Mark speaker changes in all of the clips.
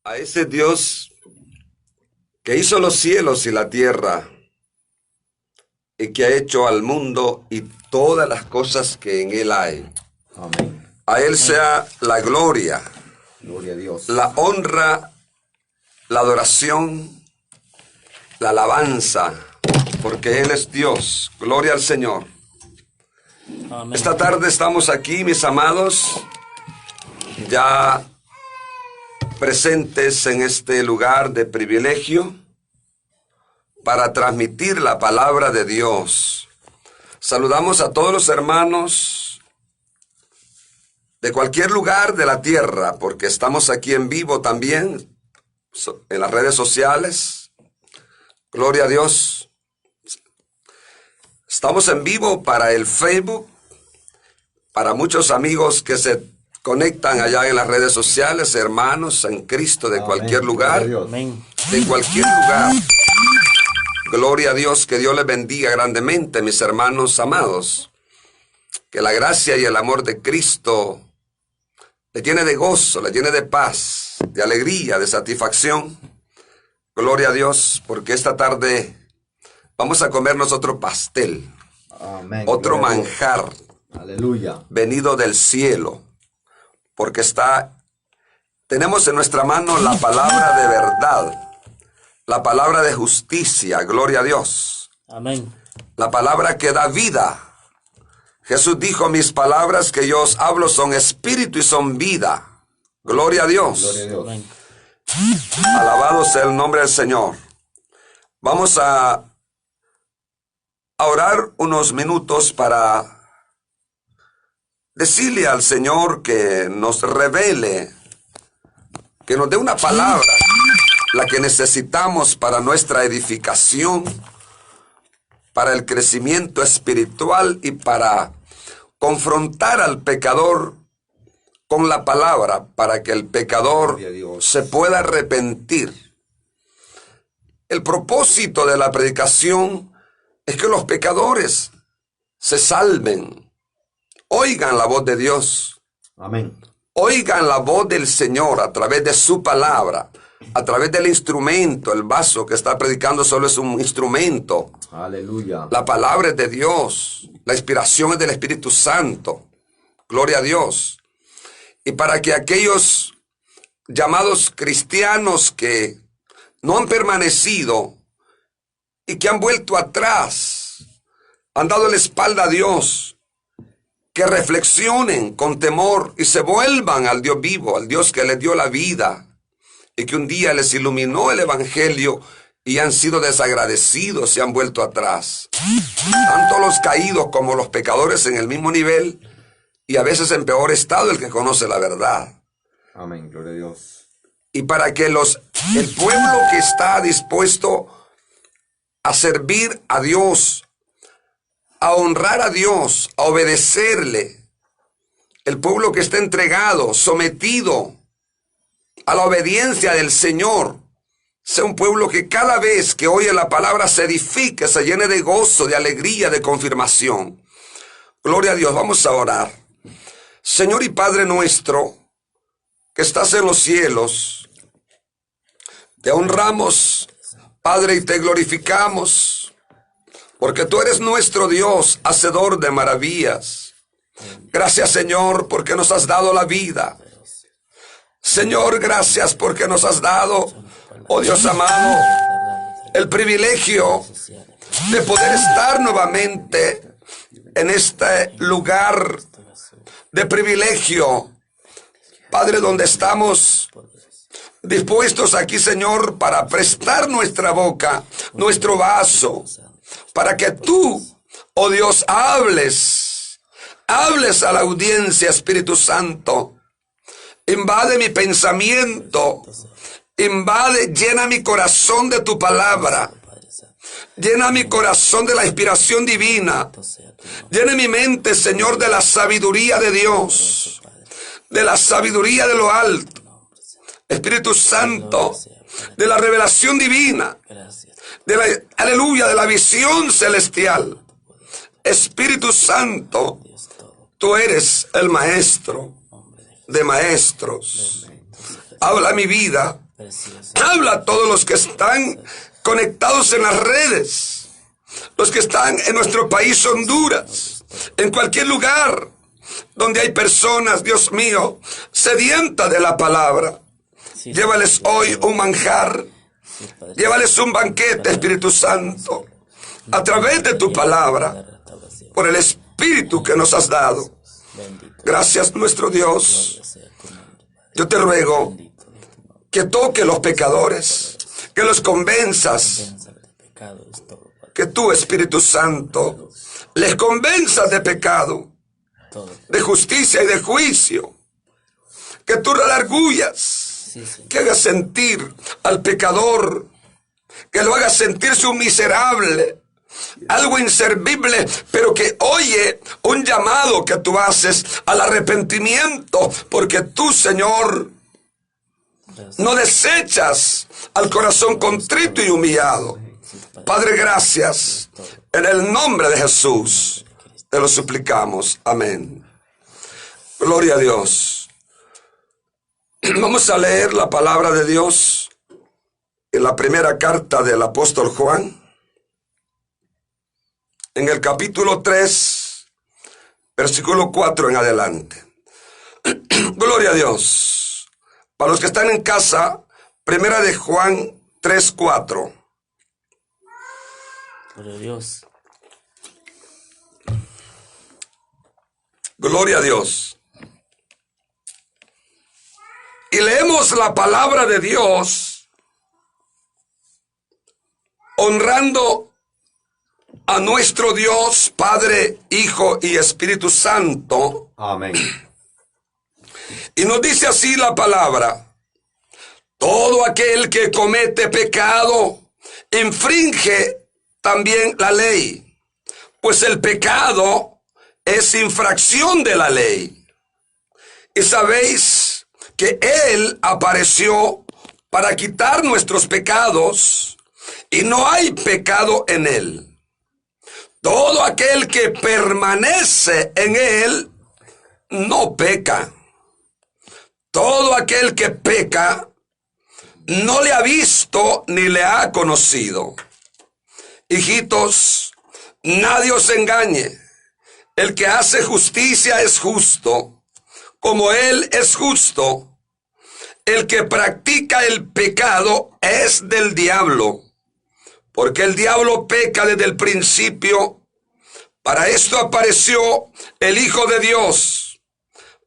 Speaker 1: A ese Dios que hizo los cielos y la tierra y que ha hecho al mundo y todas las cosas que en él hay.
Speaker 2: Amén.
Speaker 1: A él sea la gloria,
Speaker 2: Gloria a Dios.
Speaker 1: la honra, la adoración, la alabanza, porque él es Dios. Gloria al Señor.
Speaker 3: Amén.
Speaker 1: Esta tarde estamos aquí, mis amados, ya presentes en este lugar de privilegio para transmitir la palabra de Dios. Saludamos a todos los hermanos de cualquier lugar de la tierra, porque estamos aquí en vivo también, en las redes sociales. Gloria a Dios. Estamos en vivo para el Facebook, para muchos amigos que se conectan allá en las redes sociales, hermanos en Cristo de cualquier lugar,
Speaker 3: Amén.
Speaker 1: de cualquier lugar. Gloria a Dios, que Dios les bendiga grandemente, mis hermanos amados. Que la gracia y el amor de Cristo le llene de gozo, le llene de paz, de alegría, de satisfacción. Gloria a Dios, porque esta tarde vamos a comernos otro pastel,
Speaker 2: Amén.
Speaker 1: otro
Speaker 2: Gloria a Dios.
Speaker 1: manjar
Speaker 2: Aleluya.
Speaker 1: venido del cielo, porque tenemos en nuestra mano la palabra de verdad, la palabra de justicia, gloria a Dios,
Speaker 3: Amén.
Speaker 1: la palabra que da vida. Jesús dijo, mis palabras que yo os hablo son espíritu y son vida. Gloria a Dios.
Speaker 2: Gloria a Dios.
Speaker 3: Amén.
Speaker 1: Alabado sea el nombre del Señor. Vamos a orar unos minutos para decirle al Señor que nos revele, que nos dé una palabra, la que necesitamos para nuestra edificación, para el crecimiento espiritual y para confrontar al pecador con la palabra, para que el pecador
Speaker 2: Gloria a Dios.
Speaker 1: se pueda arrepentir. El propósito de la predicación es que los pecadores se salven, oigan la voz de Dios,
Speaker 2: Amén.
Speaker 1: oigan la voz del Señor a través de su palabra, a través del instrumento. El vaso que está predicando solo es un instrumento.
Speaker 2: Aleluya.
Speaker 1: La palabra es de Dios, la inspiración es del Espíritu Santo. Gloria a Dios. Y para que aquellos llamados cristianos que no han permanecido y que han vuelto atrás, han dado la espalda a Dios, que reflexionen con temor y se vuelvan al Dios vivo, al Dios que les dio la vida y que un día les iluminó el evangelio y han sido desagradecidos y han vuelto atrás. Tanto los caídos como los pecadores en el mismo nivel y a veces en peor estado el que conoce la verdad.
Speaker 2: Amén. Gloria a Dios.
Speaker 1: Y para que el pueblo que está dispuesto a servir a Dios, a honrar a Dios, a obedecerle, el pueblo que está entregado, sometido a la obediencia del Señor, sea un pueblo que cada vez que oye la palabra se edifique, se llene de gozo, de alegría, de confirmación. Gloria a Dios. Vamos a orar. Señor y Padre nuestro, que estás en los cielos, te honramos, Padre, y te glorificamos, porque tú eres nuestro Dios, hacedor de maravillas. Gracias, Señor, porque nos has dado la vida. Señor, gracias porque nos has dado, oh Dios amado, el privilegio de poder estar nuevamente en este lugar de privilegio, Padre, donde estamos dispuestos aquí, Señor, para prestar nuestra boca, nuestro vaso, para que tú, oh Dios, hables a la audiencia, Espíritu Santo. Invade mi pensamiento, llena mi corazón de tu palabra, llena mi corazón de la inspiración divina, llena mi mente, Señor, de la sabiduría de Dios, de la sabiduría de lo alto, Espíritu Santo, de la revelación divina, aleluya, de la visión celestial. Espíritu Santo, tú eres el maestro de maestros. Habla mi vida,
Speaker 3: precioso.
Speaker 1: Habla a todos los que están conectados en las redes, los que están en nuestro país Honduras, en cualquier lugar donde hay personas, Dios mío, sedientas de la palabra.
Speaker 3: Sí,
Speaker 1: Llévales hoy un manjar,
Speaker 3: sí, Padre.
Speaker 1: llévales un banquete, Espíritu Santo, a través de tu palabra, por el Espíritu que nos has dado.
Speaker 3: Bendito,
Speaker 1: Gracias, nuestro Dios.
Speaker 3: gloria sea tu nombre, Padre.
Speaker 1: Yo te ruego
Speaker 3: Bendito de tu nombre.
Speaker 1: que toque los pecadores, que los convenzas,
Speaker 3: Venza de pecado es todo, Padre.
Speaker 1: que tú, Espíritu Santo, les convenzas de pecado,
Speaker 3: Todo.
Speaker 1: de justicia y de juicio, que tú redargullas,
Speaker 3: Sí, Señor.
Speaker 1: que hagas sentir al pecador, que lo hagas sentirse un miserable, algo inservible, pero que oye un llamado que tú haces al arrepentimiento, porque tú, Señor,
Speaker 3: Gracias.
Speaker 1: no desechas al corazón contrito y humillado.
Speaker 3: Sí, Padre.
Speaker 1: Padre, gracias. En el nombre de Jesús te lo suplicamos. Amén. Gloria a Dios. Vamos a leer la palabra de Dios en la primera carta del apóstol Juan, en el capítulo 3, versículo 4 en adelante. Gloria a Dios. Para los que están en casa, primera de Juan 3, 4.
Speaker 3: Gloria a Dios.
Speaker 1: Gloria a Dios. Y leemos la palabra de Dios honrando a nuestro Dios, Padre, Hijo y Espíritu Santo.
Speaker 2: Amén.
Speaker 1: Y nos dice así la palabra: todo aquel que comete pecado infringe también la ley, pues el pecado es infracción de la ley. Y sabéis que Él apareció para quitar nuestros pecados, y no hay pecado en Él. Todo aquel que permanece en Él no peca. Todo aquel que peca no le ha visto ni le ha conocido. Hijitos, nadie os engañe. El que hace justicia es justo, como Él es justo. El que practica el pecado es del diablo, porque el diablo peca desde el principio. Para esto apareció el Hijo de Dios,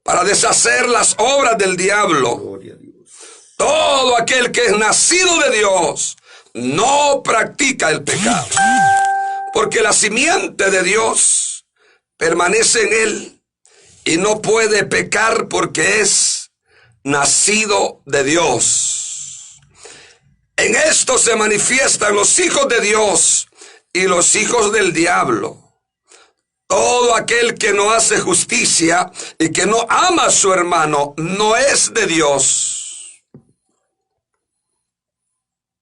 Speaker 1: para deshacer las obras del diablo.
Speaker 2: Gloria a Dios.
Speaker 1: Todo aquel que es nacido de Dios no practica el pecado, porque la simiente de Dios permanece en él y no puede pecar porque es nacido de Dios. En esto se manifiestan los hijos de Dios y los hijos del diablo. Todo aquel que no hace justicia y que no ama a su hermano no es de Dios.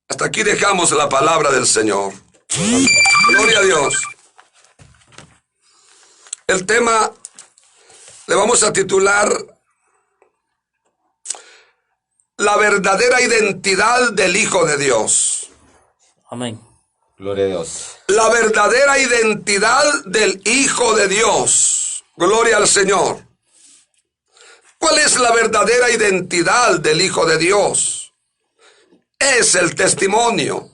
Speaker 1: Hasta aquí dejamos la palabra del Señor. Gloria a Dios. El tema le vamos a titular la verdadera identidad del Hijo de Dios.
Speaker 3: Amén.
Speaker 2: Gloria a Dios.
Speaker 1: La verdadera identidad del Hijo de Dios. Gloria al Señor. ¿Cuál es la verdadera identidad del Hijo de Dios? Es el testimonio.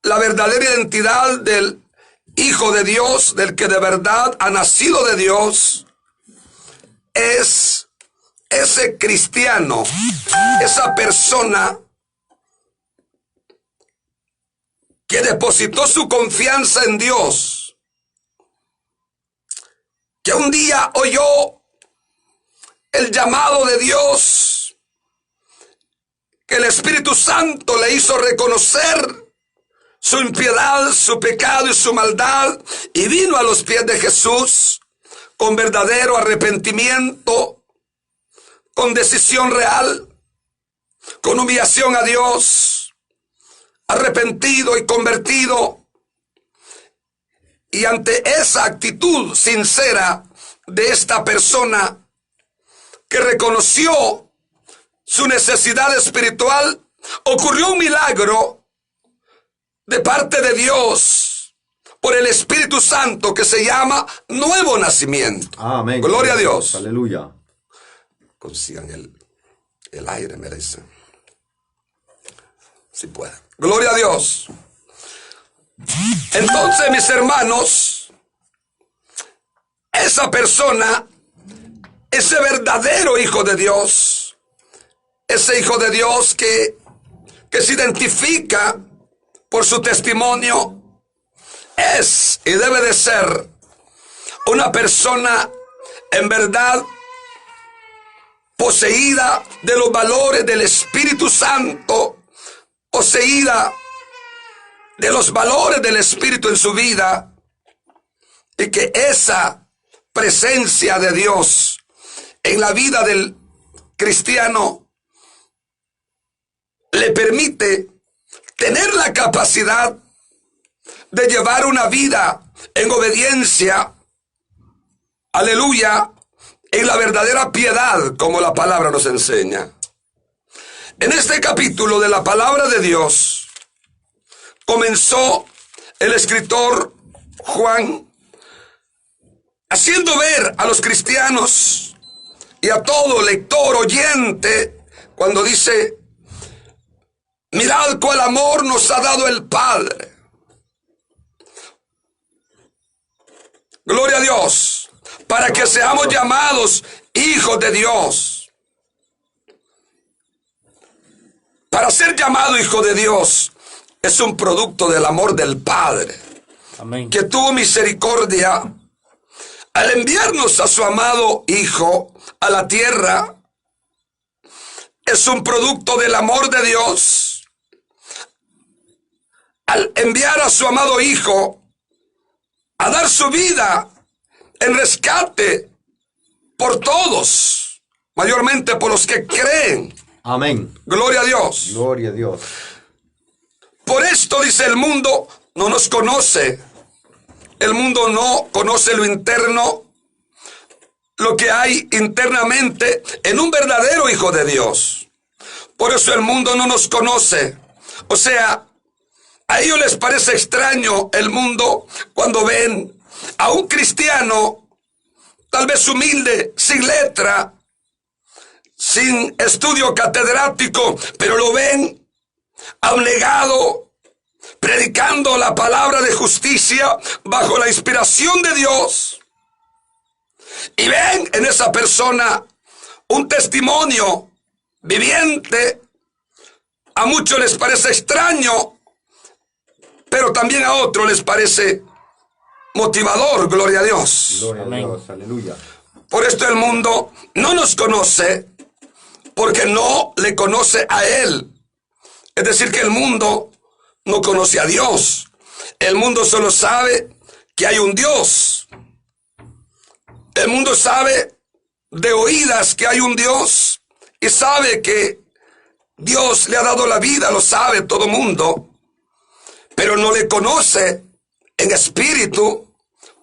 Speaker 1: La verdadera identidad del Hijo de Dios, del que de verdad ha nacido de Dios, es ese cristiano, esa persona que depositó su confianza en Dios, que un día oyó el llamado de Dios, que el Espíritu Santo le hizo reconocer su impiedad, su pecado y su maldad, y vino a los pies de Jesús con verdadero arrepentimiento, con decisión real, con humillación a Dios, arrepentido y convertido. Y ante esa actitud sincera de esta persona que reconoció su necesidad espiritual, ocurrió un milagro de parte de Dios por el Espíritu Santo que se llama nuevo nacimiento.
Speaker 2: Amén.
Speaker 1: Gloria a Dios.
Speaker 2: Aleluya.
Speaker 1: Consigan el aire, me dice. Si pueden. Gloria a Dios. Entonces, mis hermanos, esa persona, ese verdadero hijo de Dios, ese hijo de Dios que se identifica por su testimonio, es y debe de ser una persona en verdad poseída de los valores del Espíritu Santo, poseída de los valores del Espíritu en su vida, y que esa presencia de Dios en la vida del cristiano le permite tener la capacidad de llevar una vida en obediencia, aleluya, en la verdadera piedad, como la palabra nos enseña. En este capítulo de la palabra de Dios, comenzó el escritor Juan haciendo ver a los cristianos y a todo lector oyente cuando dice: mirad cuál amor nos ha dado el Padre. Gloria a Dios, para que seamos llamados hijos de Dios. Para ser llamado hijo de Dios es un producto del amor del Padre.
Speaker 3: Amén.
Speaker 1: Que tuvo misericordia al enviarnos a su amado Hijo a la tierra. Es un producto del amor de Dios al enviar a su amado Hijo a dar su vida en rescate por todos, mayormente por los que creen.
Speaker 2: Amén.
Speaker 1: Gloria a Dios.
Speaker 2: Gloria a Dios.
Speaker 1: Por esto, dice, el mundo no nos conoce. El mundo no conoce lo interno, lo que hay internamente en un verdadero hijo de Dios. Por eso el mundo no nos conoce. O sea, a ellos les parece extraño el mundo cuando ven a un cristiano, tal vez humilde, sin letra, sin estudio catedrático, pero lo ven abnegado, predicando la palabra de justicia bajo la inspiración de Dios. Y ven en esa persona un testimonio viviente. A muchos les parece extraño, pero también a otros les parece motivador. Gloria a Dios.
Speaker 2: Gloria a
Speaker 3: Amén.
Speaker 2: Dios. Aleluya.
Speaker 1: Por esto el mundo no nos conoce, porque no le conoce a Él. Es decir, que el mundo no conoce a Dios. El mundo solo sabe que hay un Dios. El mundo sabe de oídas que hay un Dios y sabe que Dios le ha dado la vida, lo sabe todo mundo, pero no le conoce en espíritu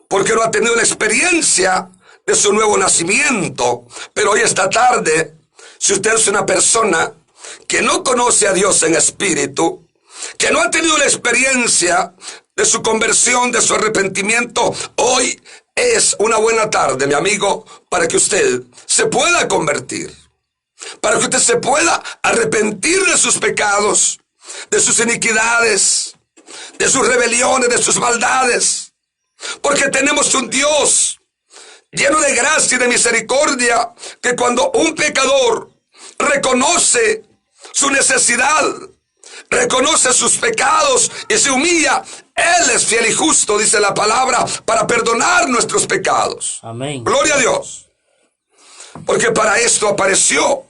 Speaker 1: porque no ha tenido la experiencia de su nuevo nacimiento. Pero hoy, esta tarde, si usted es una persona que no conoce a Dios en espíritu, que no ha tenido la experiencia de su conversión, de su arrepentimiento, hoy es una buena tarde, mi amigo, para que usted se pueda convertir, para que usted se pueda arrepentir de sus pecados, de sus iniquidades, de sus rebeliones, de sus maldades, porque tenemos un Dios lleno de gracia y de misericordia, que cuando un pecador reconoce su necesidad, reconoce sus pecados y se humilla, Él es fiel y justo, dice la palabra, para perdonar nuestros pecados.
Speaker 3: Amén.
Speaker 1: Gloria a Dios. Porque para esto apareció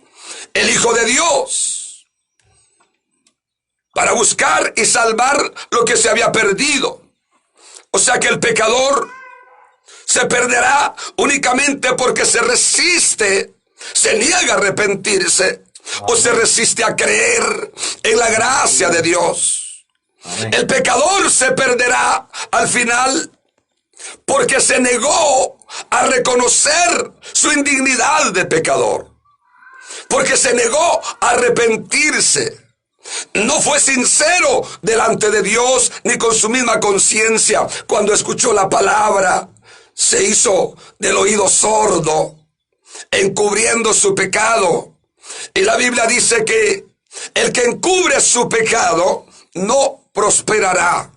Speaker 1: el Hijo de Dios, para buscar y salvar lo que se había perdido. O sea que el pecador se perderá únicamente porque se resiste, se niega a arrepentirse, o se resiste a creer en la gracia de Dios.
Speaker 2: Amén.
Speaker 1: El pecador se perderá al final porque se negó a reconocer su indignidad de pecador. porque se negó a arrepentirse. No fue sincero delante de Dios ni con su misma conciencia. Cuando escuchó la palabra, se hizo del oído sordo, encubriendo su pecado. Y la Biblia dice que el que encubre su pecado no prosperará.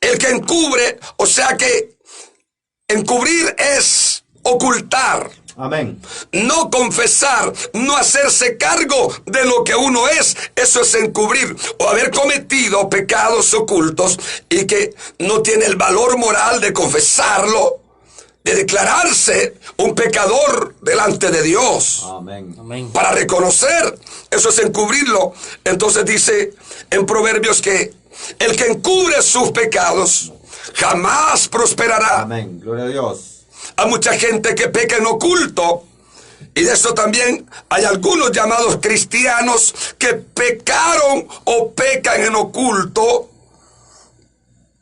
Speaker 1: El que encubre, o sea que encubrir es ocultar.
Speaker 2: Amén.
Speaker 1: No confesar, no hacerse cargo de lo que uno es, eso es encubrir o haber cometido pecados ocultos y que no tiene el valor moral de confesarlo, de declararse un pecador delante de Dios.
Speaker 2: Amén.
Speaker 3: Amén.
Speaker 1: Para reconocer, eso es encubrirlo. Entonces dice en Proverbios que el que encubre sus pecados jamás prosperará.
Speaker 2: Amén. Gloria a Dios.
Speaker 1: Hay mucha gente que peca en oculto, y de eso también hay algunos llamados cristianos que pecaron o pecan en oculto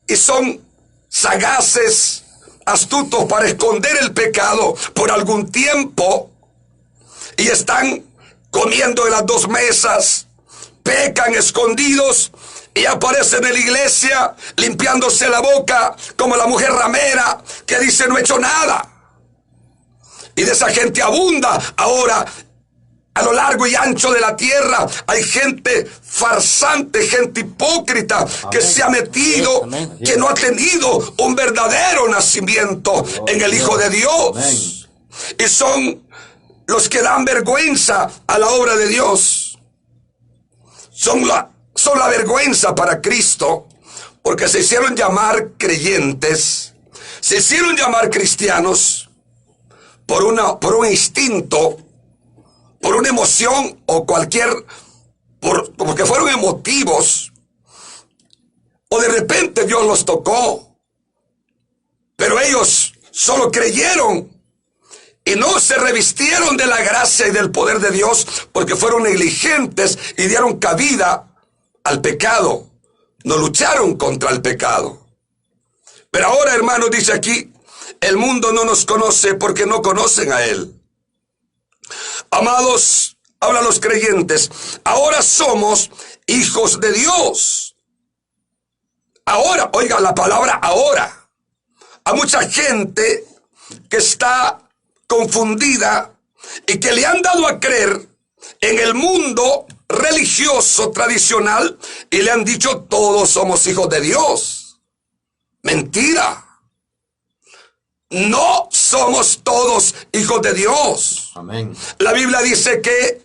Speaker 1: y son sagaces, astutos para esconder el pecado por algún tiempo, y están comiendo en las dos mesas, pecan escondidos y aparecen en la iglesia limpiándose la boca como la mujer ramera que dice no he hecho nada. Y de esa gente abunda ahora a lo largo y ancho de la tierra. Hay gente farsante, gente hipócrita. Amén. Que se ha metido, amén, que no ha tenido un verdadero nacimiento en el Hijo de Dios. Amén. Y son los que dan vergüenza a la obra de Dios. Son la vergüenza para Cristo, porque se hicieron llamar creyentes, se hicieron llamar cristianos por un instinto, por una emoción o porque fueron emotivos, o de repente Dios los tocó, pero ellos solo creyeron y no se revistieron de la gracia y del poder de Dios, porque fueron negligentes y dieron cabida al pecado, no lucharon contra el pecado. Pero ahora, hermanos, dice aquí, el mundo no nos conoce porque no conocen a Él. Amados, hablan los creyentes, ahora somos hijos de Dios. Ahora, oiga la palabra ahora. Hay mucha gente que está confundida y que le han dado a creer en el mundo religioso tradicional y le han dicho todos somos hijos de Dios. Mentira. No somos todos hijos de Dios.
Speaker 2: Amén.
Speaker 1: La Biblia dice que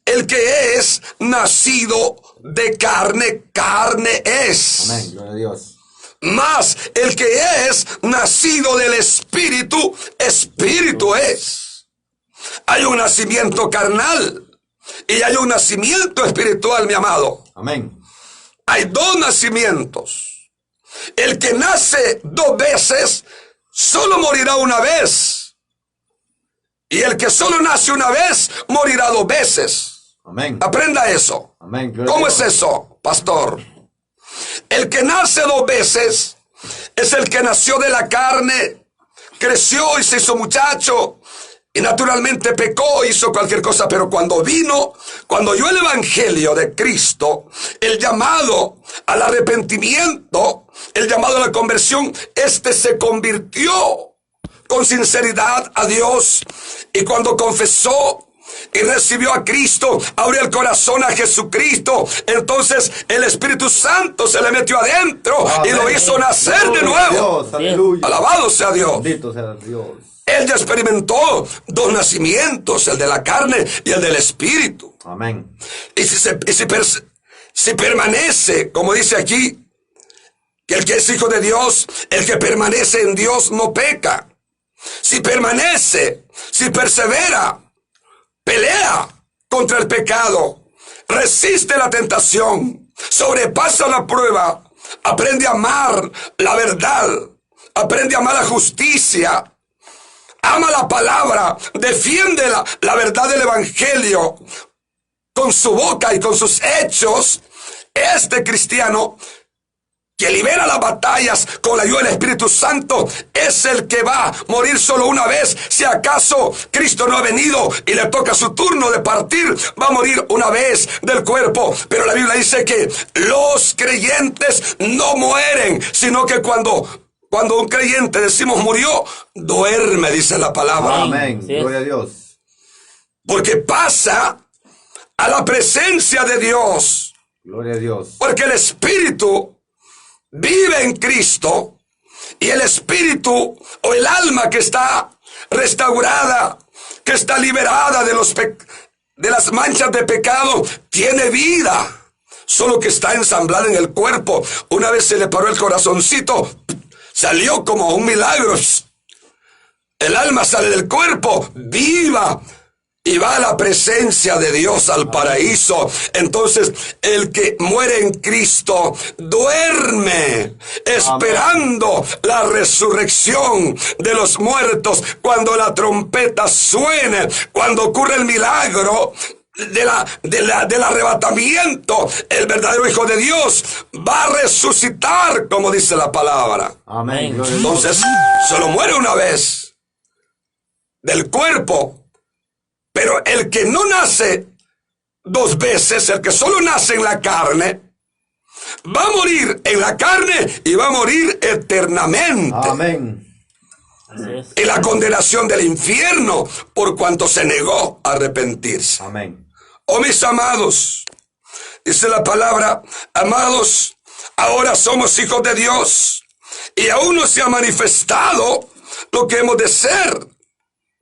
Speaker 1: el que es nacido de carne, carne es.
Speaker 2: Amén. Gloria a Dios.
Speaker 1: Mas el que es nacido del Espíritu, Espíritu es. Hay un nacimiento carnal y hay un nacimiento espiritual, mi amado.
Speaker 2: Amén.
Speaker 1: Hay dos nacimientos. El que nace dos veces solo morirá una vez. Y el que solo nace una vez morirá dos veces.
Speaker 2: Amén.
Speaker 1: Aprenda eso.
Speaker 2: Amén.
Speaker 1: ¿Cómo es eso, pastor? El que nace dos veces es el que nació de la carne, creció y se hizo muchacho, y naturalmente pecó, hizo cualquier cosa, pero cuando oyó el evangelio de Cristo, el llamado al arrepentimiento, el llamado a la conversión, se convirtió con sinceridad a Dios, y cuando confesó y recibió a Cristo, abrió el corazón a Jesucristo, entonces el Espíritu Santo se le metió adentro. Amén. Y lo hizo nacer de nuevo.
Speaker 2: Dios,
Speaker 1: alabado sea Dios.
Speaker 2: Bendito sea Dios.
Speaker 1: Él ya experimentó dos nacimientos, el de la carne y el del Espíritu.
Speaker 2: Amén.
Speaker 1: Y si permanece, como dice aquí, que el que es hijo de Dios, el que permanece en Dios no peca. Si permanece, si persevera, pelea contra el pecado, resiste la tentación, sobrepasa la prueba, aprende a amar la verdad, aprende a amar la justicia, ama la palabra, defiende la verdad del evangelio con su boca y con sus hechos. Este cristiano que libera las batallas con la ayuda del Espíritu Santo, es el que va a morir solo una vez. Si acaso Cristo no ha venido y le toca su turno de partir, va a morir una vez del cuerpo. Pero la Biblia dice que los creyentes no mueren, sino que cuando un creyente decimos murió, duerme, dice la palabra.
Speaker 2: Amén.
Speaker 3: Sí.
Speaker 2: Gloria a Dios.
Speaker 1: Porque pasa a la presencia de Dios.
Speaker 2: Gloria a Dios.
Speaker 1: Porque el Espíritu vive en Cristo, y el Espíritu o el alma que está restaurada, que está liberada de las manchas de pecado, tiene vida, solo que está ensamblada en el cuerpo. Una vez se le paró el corazoncito, salió como un milagro. El alma sale del cuerpo viva y va a la presencia de Dios, al paraíso. Entonces, el que muere en Cristo duerme, esperando la resurrección de los muertos. Cuando la trompeta suene, cuando ocurre el milagro del arrebatamiento, el verdadero Hijo de Dios va a resucitar, como dice la palabra.
Speaker 2: Amén. Gloria a Dios.
Speaker 1: Entonces, solo muere una vez del cuerpo. Pero el que no nace dos veces, el que solo nace en la carne, va a morir en la carne y va a morir eternamente.
Speaker 2: Amén.
Speaker 3: Así es.
Speaker 1: En la condenación del infierno, por cuanto se negó a arrepentirse.
Speaker 2: Amén.
Speaker 1: Oh, mis amados, dice la palabra, amados, ahora somos hijos de Dios y aún no se ha manifestado lo que hemos de ser.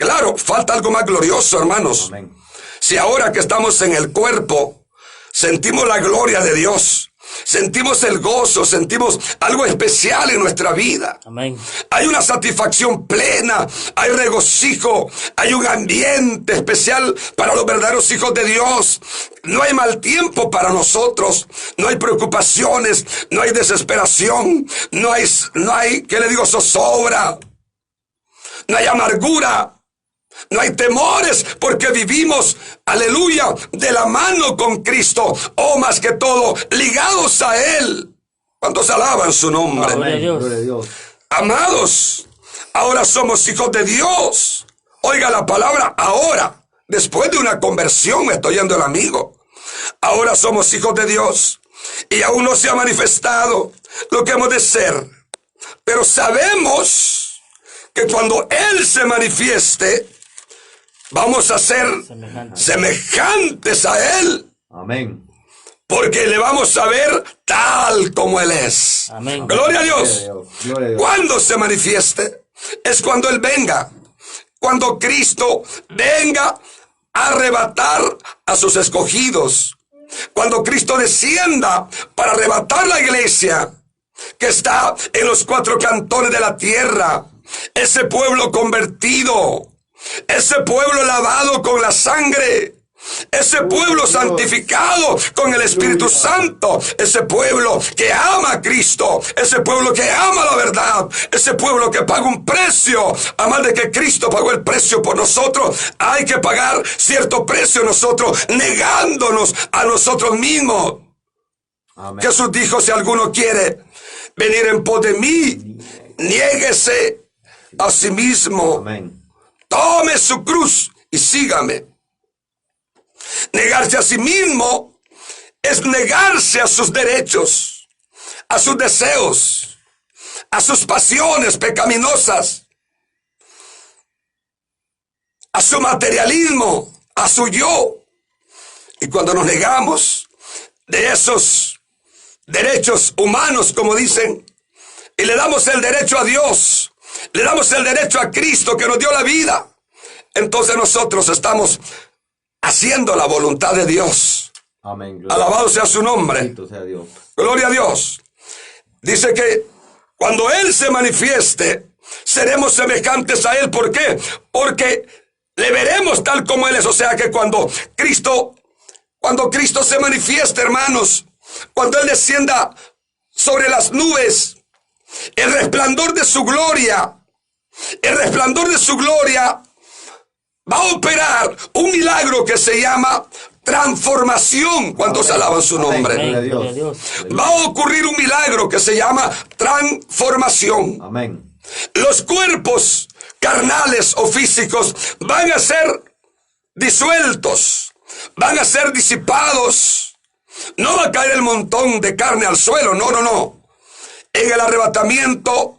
Speaker 1: Claro, falta algo más glorioso, hermanos.
Speaker 2: Amén.
Speaker 1: Si ahora que estamos en el cuerpo, sentimos la gloria de Dios, sentimos el gozo, sentimos algo especial en nuestra vida.
Speaker 3: Amén.
Speaker 1: Hay una satisfacción plena, hay regocijo, hay un ambiente especial para los verdaderos hijos de Dios. No hay mal tiempo para nosotros, no hay preocupaciones, no hay desesperación, no hay, ¿qué le digo? Zozobra, no hay amargura. No hay temores, porque vivimos, aleluya, de la mano con Cristo, o más que todo, ligados a Él. ¿Cuántos alaban su nombre?
Speaker 3: Gloria a
Speaker 2: Amén.
Speaker 3: Dios.
Speaker 2: Gloria a Dios.
Speaker 1: Amados, ahora somos hijos de Dios. Oiga la palabra ahora, después de una conversión, me estoy yendo el amigo. Ahora somos hijos de Dios, y aún no se ha manifestado lo que hemos de ser. Pero sabemos que cuando Él se manifieste, vamos a ser semejantes a Él,
Speaker 2: Amén.
Speaker 1: porque le vamos a ver tal como Él es.
Speaker 3: Amén.
Speaker 1: Gloria a
Speaker 2: Gloria a
Speaker 1: Dios.
Speaker 2: Dios. Gloria a Dios.
Speaker 1: Cuando se manifieste, es cuando Él venga, cuando Cristo venga a arrebatar a sus escogidos, cuando Cristo descienda para arrebatar la iglesia que está en los cuatro cantones de la tierra, ese pueblo convertido, ese pueblo lavado con la sangre, ese pueblo santificado con el Espíritu Santo, ese pueblo que ama a Cristo, ese pueblo que ama la verdad, ese pueblo que paga un precio. Además de que Cristo pagó el precio por nosotros, hay que pagar cierto precio nosotros, negándonos a nosotros mismos.
Speaker 2: Amén.
Speaker 1: Jesús dijo, si alguno quiere venir en pos de mí, niéguese a sí mismo.
Speaker 2: Amén.
Speaker 1: Tome su cruz y sígame. Negarse a sí mismo es negarse a sus derechos, a sus deseos, a sus pasiones pecaminosas, a su materialismo, a su yo. Y cuando nos negamos de esos derechos humanos, como dicen, y le damos el derecho a Dios, le damos el derecho a Cristo que nos dio la vida, entonces nosotros estamos haciendo la voluntad de Dios.
Speaker 2: Amén. Gloria
Speaker 1: Alabado sea su nombre.
Speaker 2: Bendito sea Dios.
Speaker 1: Gloria a Dios. Dice que cuando Él se manifieste, seremos semejantes a Él. ¿Por qué? Porque le veremos tal como Él es. O sea que cuando Cristo se manifieste, hermanos, cuando Él descienda sobre las nubes, el resplandor de su gloria va a operar un milagro que se llama transformación. ¿Cuántos alaban su nombre?
Speaker 2: Gloria a
Speaker 3: Amén.
Speaker 2: Dios.
Speaker 3: Gloria a Dios.
Speaker 1: Va a ocurrir un milagro que se llama transformación.
Speaker 2: Amén.
Speaker 1: Los cuerpos carnales o físicos van a ser disueltos, van a ser disipados. No va a caer el montón de carne al suelo, no, no, no. En el arrebatamiento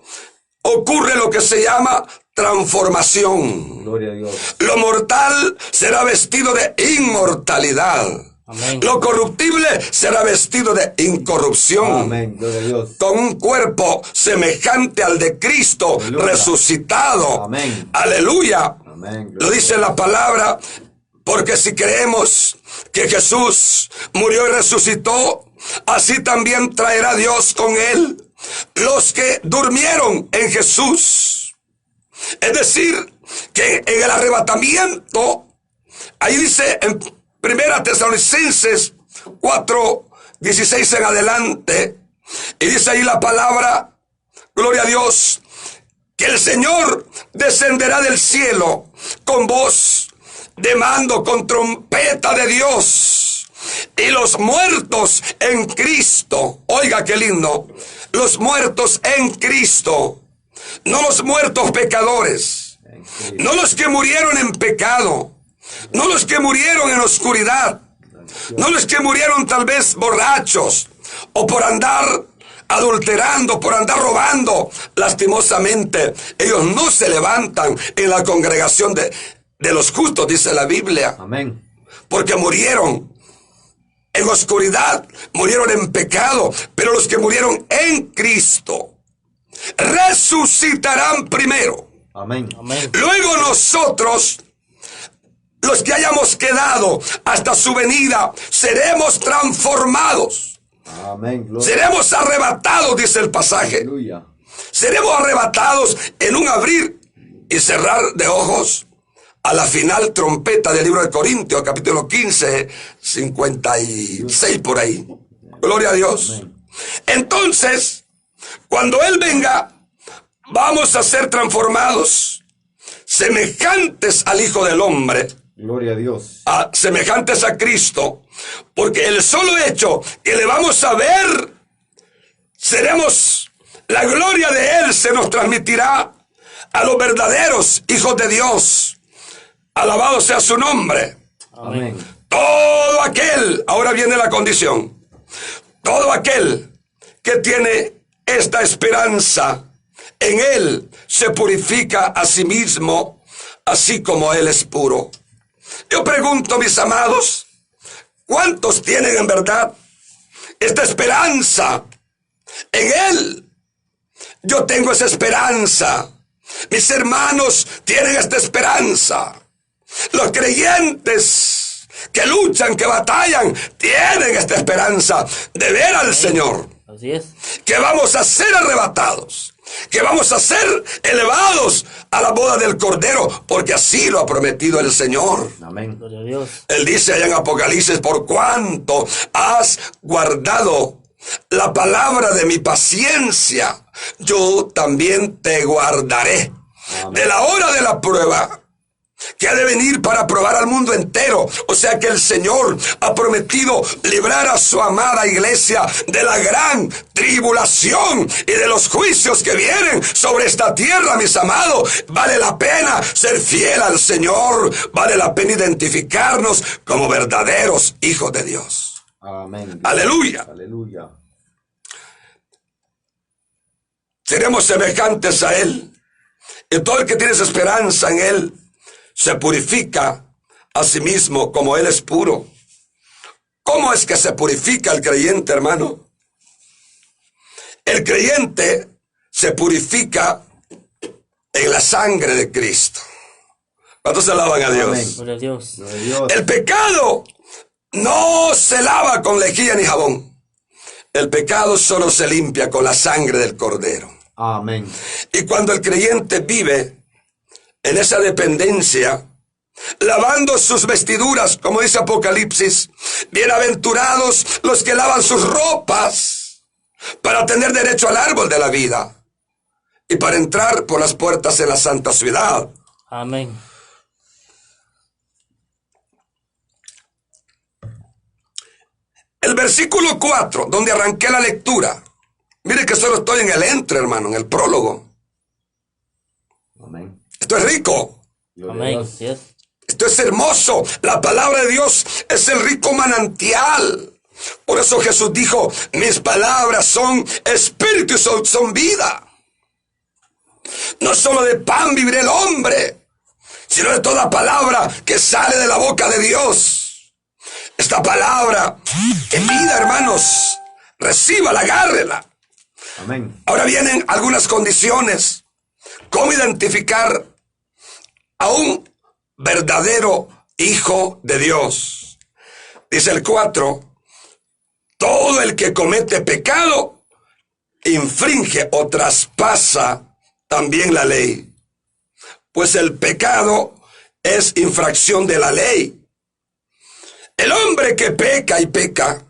Speaker 1: ocurre lo que se llama transformación.
Speaker 2: Gloria a Dios.
Speaker 1: Lo mortal será vestido de inmortalidad.
Speaker 3: Amén.
Speaker 1: Lo corruptible será vestido de incorrupción.
Speaker 2: Amén. Gloria a Dios.
Speaker 1: Con un cuerpo semejante al de Cristo,
Speaker 2: Aleluya.
Speaker 1: resucitado.
Speaker 2: Amén.
Speaker 1: Aleluya.
Speaker 2: Amén.
Speaker 1: Lo dice la palabra, porque si creemos que Jesús murió y resucitó, así también traerá Dios con él los que durmieron en Jesús. Es decir, que en el arrebatamiento, ahí dice en 1 Tesalonicenses 4:16 en adelante, y dice ahí la palabra, gloria a Dios, que el Señor descenderá del cielo con voz de mando, con trompeta de Dios, y los muertos en Cristo, oiga qué lindo, los muertos en Cristo, no los muertos pecadores, no los que murieron en pecado, no los que murieron en oscuridad, no los que murieron tal vez borrachos o por andar adulterando, por andar robando. Lastimosamente, ellos no se levantan en la congregación de los justos, dice la Biblia.
Speaker 2: Amén.
Speaker 1: Porque murieron en oscuridad, murieron en pecado. Pero los que murieron en Cristo resucitarán primero.
Speaker 2: Amén.
Speaker 3: Amén.
Speaker 1: Luego nosotros, los que hayamos quedado hasta su venida, seremos transformados.
Speaker 2: Amén. Gloria.
Speaker 1: Seremos arrebatados, dice el pasaje.
Speaker 2: Aleluya.
Speaker 1: Seremos arrebatados en un abrir y cerrar de ojos a la final trompeta del libro de Corintios, capítulo 15, 56 por ahí. Gloria a Dios.
Speaker 2: Amén.
Speaker 1: Entonces, cuando Él venga, vamos a ser transformados, semejantes al Hijo del Hombre,
Speaker 2: Gloria a Dios.
Speaker 1: semejantes a Cristo, porque el solo hecho que le vamos a ver, seremos, la gloria de Él se nos transmitirá a los verdaderos hijos de Dios. Alabado sea su nombre.
Speaker 2: Amén.
Speaker 1: Todo aquel, ahora viene la condición, todo aquel que tiene esta esperanza, en Él se purifica a sí mismo, así como Él es puro. Yo pregunto, mis amados, ¿cuántos tienen en verdad esta esperanza? En Él yo tengo esa esperanza. Mis hermanos tienen esta esperanza. Los creyentes que luchan, que batallan, tienen esta esperanza de ver al Señor.
Speaker 3: Así es.
Speaker 1: Que vamos a ser arrebatados, que vamos a ser elevados a la boda del Cordero, porque así lo ha prometido el Señor.
Speaker 2: Amén.
Speaker 3: Gloria a Dios.
Speaker 1: Él dice allá en Apocalipsis, por cuanto has guardado la palabra de mi paciencia, yo también te guardaré.
Speaker 2: Amén.
Speaker 1: De la hora de la prueba, que ha de venir para probar al mundo entero. O sea que el Señor ha prometido librar a su amada iglesia de la gran tribulación y de los juicios que vienen sobre esta tierra, mis amados. Vale la pena ser fiel al Señor, vale la pena identificarnos como verdaderos hijos de Dios.
Speaker 2: Amén.
Speaker 1: Aleluya.
Speaker 2: Aleluya.
Speaker 1: Seremos semejantes a Él. Y todo el que tiene esa esperanza en Él se purifica a sí mismo como Él es puro. ¿Cómo es que se purifica el creyente, hermano? El creyente se purifica en la sangre de Cristo. ¿Cuántos se alaban a Dios?
Speaker 2: Amén.
Speaker 3: Gloria a Dios.
Speaker 2: Gloria a Dios.
Speaker 1: El pecado no se lava con lejía ni jabón. El pecado solo se limpia con la sangre del Cordero.
Speaker 2: Amén.
Speaker 1: Y cuando el creyente vive en esa dependencia, lavando sus vestiduras, como dice Apocalipsis, bienaventurados los que lavan sus ropas para tener derecho al árbol de la vida y para entrar por las puertas de la santa ciudad.
Speaker 3: Amén.
Speaker 1: El versículo 4, donde arranqué la lectura. Mire que solo estoy en el entre, hermano, en el prólogo.
Speaker 2: Amén.
Speaker 1: Esto es rico.
Speaker 2: Gloria a
Speaker 3: Amén.
Speaker 2: Dios.
Speaker 3: Yes.
Speaker 1: Esto es hermoso. La palabra de Dios es el rico manantial. Por eso Jesús dijo, mis palabras son espíritu y son vida. No solo de pan vivirá el hombre, sino de toda palabra que sale de la boca de Dios. Esta palabra es vida, hermanos. Recíbala, agárrela.
Speaker 2: Amén.
Speaker 1: Ahora vienen algunas condiciones. ¿Cómo identificar a un verdadero hijo de Dios? Dice el 4, todo el que comete pecado infringe o traspasa también la ley, pues el pecado es infracción de la ley. El hombre que peca y peca,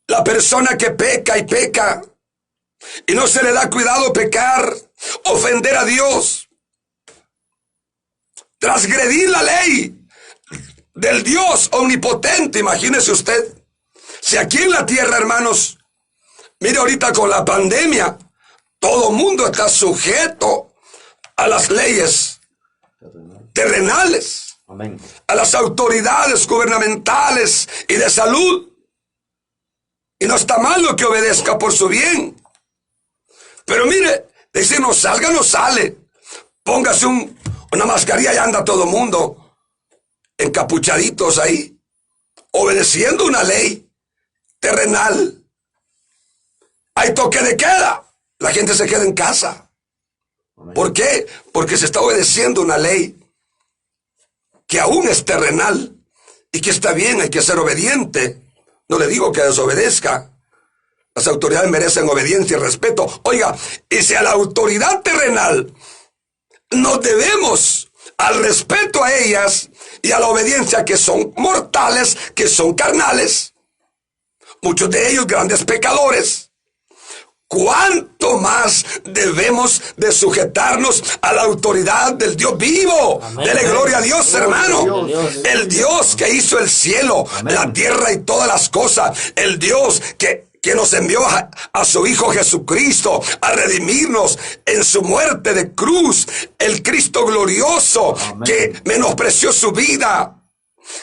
Speaker 1: la persona que peca y peca, y no se le da cuidado pecar, ofender a Dios, transgredir la ley del Dios omnipotente. Imagínese usted, si aquí en la tierra, hermanos, mire ahorita con la pandemia, todo mundo está sujeto a las leyes terrenales,
Speaker 2: Amén.
Speaker 1: a las autoridades gubernamentales y de salud. Y no está mal lo que obedezca por su bien. Pero mire, dice, no salga, no sale. Póngase una mascarilla y anda todo mundo encapuchaditos ahí, obedeciendo una ley terrenal. Hay toque de queda. La gente se queda en casa.
Speaker 2: Amén.
Speaker 1: ¿Por qué? Porque se está obedeciendo una ley que aún es terrenal y que está bien, hay que ser obediente. No le digo que desobedezca. Las autoridades merecen obediencia y respeto. Oiga, y si a la autoridad terrenal nos debemos al respeto a ellas y a la obediencia, que son mortales, que son carnales, muchos de ellos grandes pecadores, ¿cuánto más debemos de sujetarnos a la autoridad del Dios vivo?
Speaker 3: Amén.
Speaker 1: Dele gloria a Dios,
Speaker 2: Gloria a
Speaker 1: hermano.
Speaker 3: Dios.
Speaker 1: El Dios que hizo el cielo,
Speaker 2: Amén.
Speaker 1: la tierra y todas las cosas. El Dios que nos envió a su Hijo Jesucristo a redimirnos en su muerte de cruz. El Cristo glorioso.
Speaker 2: Amén.
Speaker 1: Que menospreció su vida,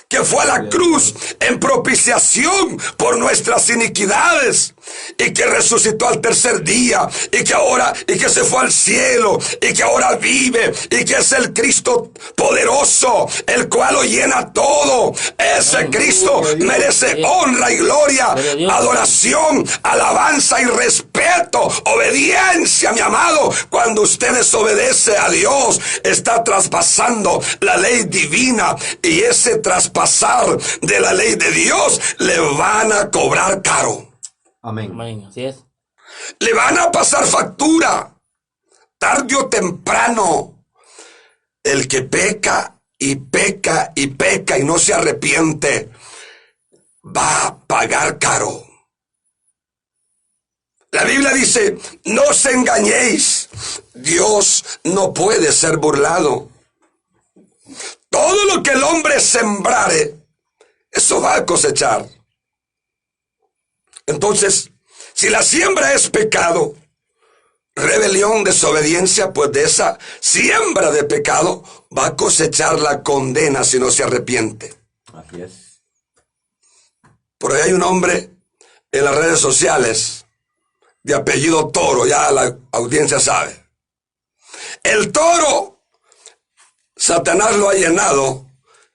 Speaker 1: que fue a la cruz en propiciación por nuestras iniquidades, y que resucitó al tercer día, y que se fue al cielo, y que ahora vive, y que es el Cristo poderoso, el cual lo llena todo. Ese
Speaker 3: Amén.
Speaker 1: Cristo
Speaker 2: Gloria a Dios.
Speaker 1: merece honra y gloria,
Speaker 3: Gloria a Dios.
Speaker 1: adoración, alabanza y respeto, obediencia, mi amado. Cuando usted desobedece a Dios, está traspasando la ley divina, y ese traspasar de la ley de Dios le van a cobrar caro.
Speaker 2: Amén.
Speaker 3: Amén. Así es.
Speaker 1: Le van a pasar factura, tarde o temprano. El que peca y peca y peca y no se arrepiente, va a pagar caro. La Biblia dice, no os engañéis, Dios no puede ser burlado. Todo lo que el hombre sembrare, eso va a cosechar. Entonces, si la siembra es pecado, rebelión, desobediencia, pues de esa siembra de pecado va a cosechar la condena si no se arrepiente.
Speaker 2: Así es.
Speaker 1: Por ahí hay un hombre en las redes sociales de apellido Toro, ya la audiencia sabe. El Toro, Satanás lo ha llenado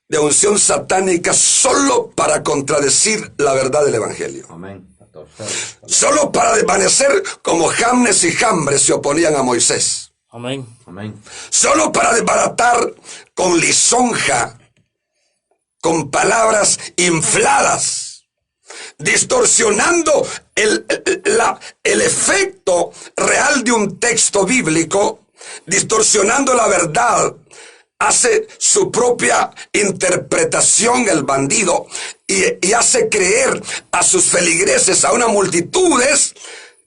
Speaker 1: de unción satánica solo para contradecir la verdad del evangelio.
Speaker 2: Amén. 14.
Speaker 1: Solo para desvanecer como Jamnes y Jambres se oponían a Moisés.
Speaker 3: Amén.
Speaker 2: Amén.
Speaker 1: Solo para desbaratar con lisonja, con palabras infladas, distorsionando el efecto real de un texto bíblico, distorsionando la verdad. Hace su propia interpretación el bandido y hace creer a sus feligreses, a unas multitudes,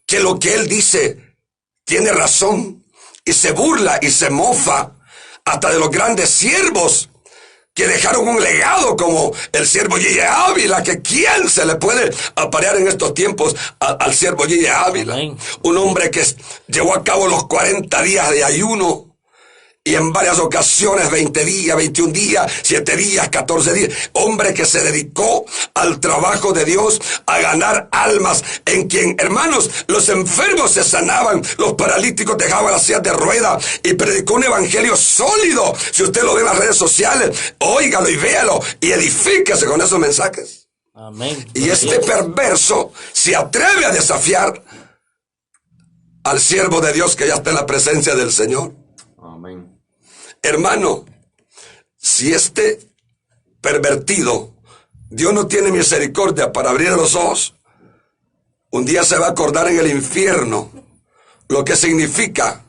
Speaker 1: que lo que él dice tiene razón, y se burla y se mofa hasta de los grandes siervos que dejaron un legado como el siervo Gille Ávila, que quién se le puede aparear en estos tiempos al siervo Gille Ávila.
Speaker 3: Amén.
Speaker 1: Un hombre que llevó a cabo los 40 días de ayuno y en varias ocasiones 20 días, 21 días, 7 días, 14 días. Hombre que se dedicó al trabajo de Dios, a ganar almas, en quien, hermanos, los enfermos se sanaban, los paralíticos dejaban las sillas de ruedas, y predicó un evangelio sólido. Si usted lo ve en las redes sociales, óigalo y véalo y edifíquese con esos mensajes.
Speaker 3: Amén.
Speaker 1: Y este perverso se atreve a desafiar al siervo de Dios que ya está en la presencia del Señor.
Speaker 2: Amén.
Speaker 1: Hermano, si este pervertido, Dios no tiene misericordia para abrir los ojos, un día se va a acordar en el infierno lo que significa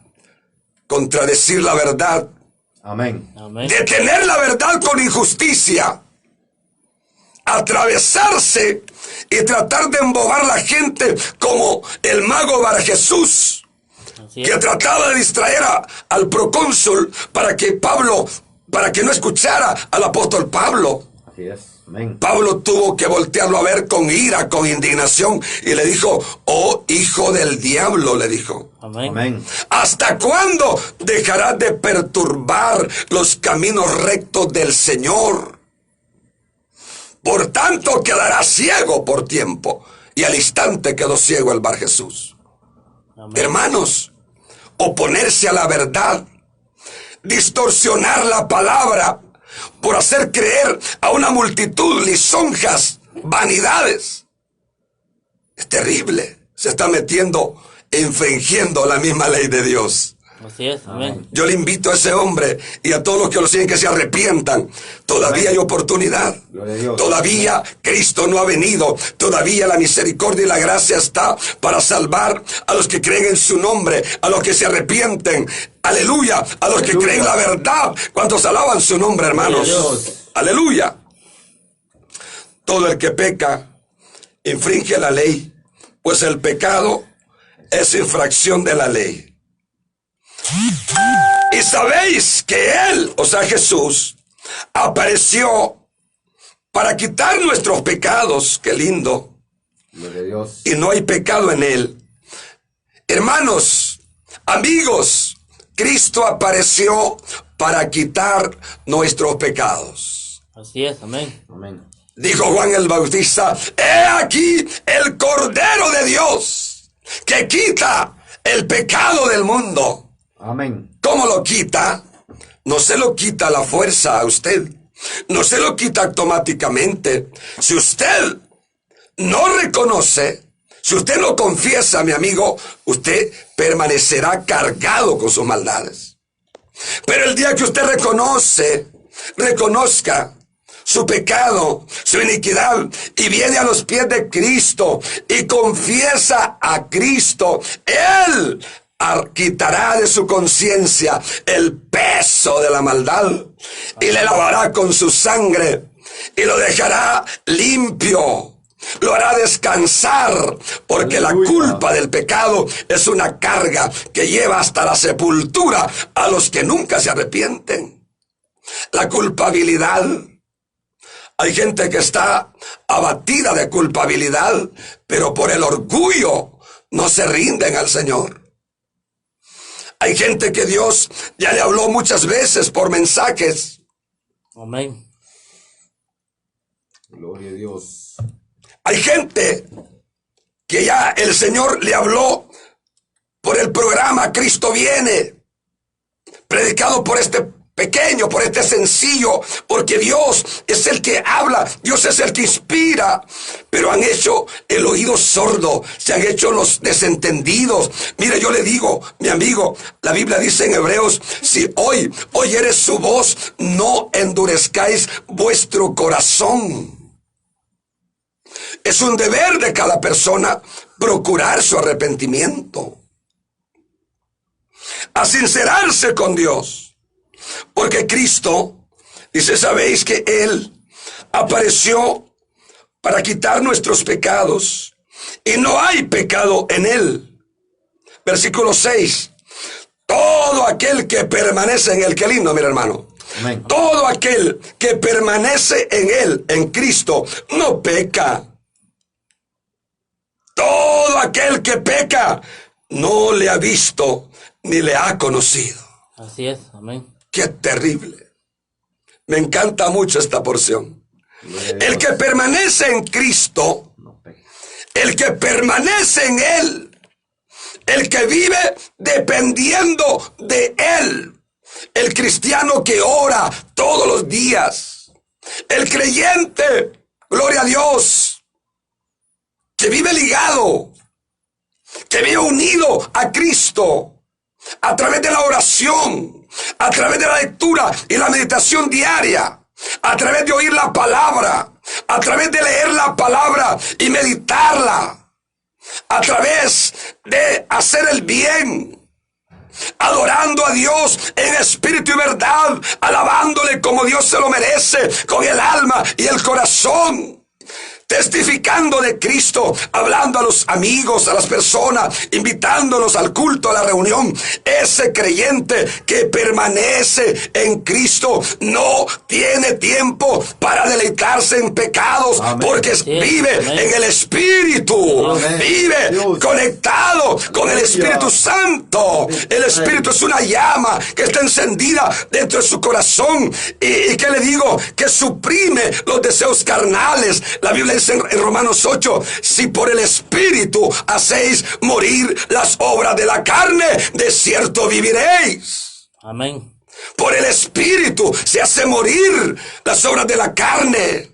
Speaker 1: contradecir la verdad,
Speaker 2: Amén.
Speaker 3: Amén.
Speaker 1: detener la verdad con injusticia, atravesarse y tratar de embobar la gente como el mago Bar Jesús,
Speaker 3: Así
Speaker 1: que
Speaker 3: es.
Speaker 1: trataba de distraer al procónsul para que no escuchara al apóstol Pablo.
Speaker 2: Así es. Amén.
Speaker 1: Pablo tuvo que voltearlo a ver con ira, con indignación, y le dijo: oh hijo del diablo, le dijo,
Speaker 3: Amén.
Speaker 2: Amén.
Speaker 1: ¿hasta cuándo dejarás de perturbar los caminos rectos del Señor? Por tanto quedarás ciego por tiempo. Y al instante quedó ciego el Bar Jesús.
Speaker 3: Amén.
Speaker 1: Hermanos, oponerse a la verdad, distorsionar la palabra por hacer creer a una multitud lisonjas, vanidades, es terrible. Se está metiendo, infringiendo la misma ley de Dios.
Speaker 3: Así es. Amén.
Speaker 1: Yo le invito a ese hombre y a todos los que lo siguen que se arrepientan. Todavía hay oportunidad.
Speaker 2: Gloria a Dios.
Speaker 1: Todavía Cristo no ha venido. Todavía la misericordia y la gracia está para salvar a los que creen en su nombre, a los que se arrepienten. Aleluya. A los que
Speaker 2: Aleluya.
Speaker 1: creen la verdad. ¿Cuántos alaban su nombre, hermanos?
Speaker 3: Gloria a Dios.
Speaker 1: Aleluya. Todo el que peca infringe la ley, pues el pecado es infracción de la ley. Y sabéis que Él, o sea Jesús, apareció para quitar nuestros pecados. Qué lindo.
Speaker 2: Gloria a Dios.
Speaker 1: Y no hay pecado en Él. Hermanos, amigos, Cristo apareció para quitar nuestros pecados.
Speaker 3: Así es. Amén.
Speaker 2: Amén.
Speaker 1: Dijo Juan el Bautista: he aquí el Cordero de Dios que quita el pecado del mundo.
Speaker 2: Amén.
Speaker 1: ¿Cómo lo quita? No se lo quita a la fuerza a usted. No se lo quita automáticamente. Si usted no reconoce, si usted no confiesa, mi amigo, usted permanecerá cargado con sus maldades. Pero el día que usted reconozca su pecado, su iniquidad, y viene a los pies de Cristo y confiesa a Cristo, Él quitará de su conciencia el peso de la maldad y le lavará con su sangre y lo dejará limpio. Lo hará descansar, porque
Speaker 2: Aleluya.
Speaker 1: la culpa del pecado es una carga que lleva hasta la sepultura a los que nunca se arrepienten. La culpabilidad. Hay gente que está abatida de culpabilidad, pero por el orgullo no se rinden al Señor. Hay gente que Dios ya le habló muchas veces por mensajes.
Speaker 3: Amén.
Speaker 2: Gloria a Dios.
Speaker 1: Hay gente que ya el Señor le habló por el programa Cristo Viene, predicado por este pequeño, por este sencillo, porque Dios es el que habla, Dios es el que inspira, pero han hecho el oído sordo, se han hecho los desentendidos. Mire, yo le digo, mi amigo, la Biblia dice en Hebreos: si hoy oyeres su voz, no endurezcáis vuestro corazón. Es un deber de cada persona procurar su arrepentimiento, a sincerarse con Dios. Porque Cristo, dice, sabéis que Él apareció para quitar nuestros pecados y no hay pecado en Él. Versículo 6. Todo aquel que permanece en Él, qué lindo, mira hermano.
Speaker 2: Amén.
Speaker 1: Todo aquel que permanece en él, en Cristo, no peca. Todo aquel que peca no le ha visto ni le ha conocido.
Speaker 3: Así es. Amén.
Speaker 1: ¡Qué terrible! Me encanta mucho esta porción. El que permanece en Cristo,
Speaker 2: No peque.
Speaker 1: el que permanece en él, el que vive dependiendo de él, el cristiano que ora todos los días, el creyente, gloria a Dios, que vive ligado, que vive unido a Cristo a través de la oración, a través de la lectura y la meditación diaria, a través de oír la palabra, a través de leer la palabra y meditarla, a través de hacer el bien, adorando a Dios en espíritu y verdad, alabándole como Dios se lo merece, con el alma y el corazón, testificando de Cristo, hablando a los amigos, a las personas, invitándolos al culto, a la reunión. Ese creyente que permanece en Cristo no tiene tiempo para deleitarse en pecados.
Speaker 2: Amén.
Speaker 1: Porque
Speaker 3: Sí,
Speaker 1: vive
Speaker 3: amén.
Speaker 1: en el Espíritu,
Speaker 2: Amén.
Speaker 1: vive
Speaker 2: Dios.
Speaker 1: conectado con el
Speaker 2: Aleluya.
Speaker 1: Espíritu Santo. El Espíritu es una llama que está encendida dentro de su corazón y que le digo, que suprime los deseos carnales. La Biblia dice en Romanos 8, si por el Espíritu hacéis morir las obras de la carne, de cierto viviréis.
Speaker 3: Amén.
Speaker 1: Por el Espíritu se hace morir las obras de la carne.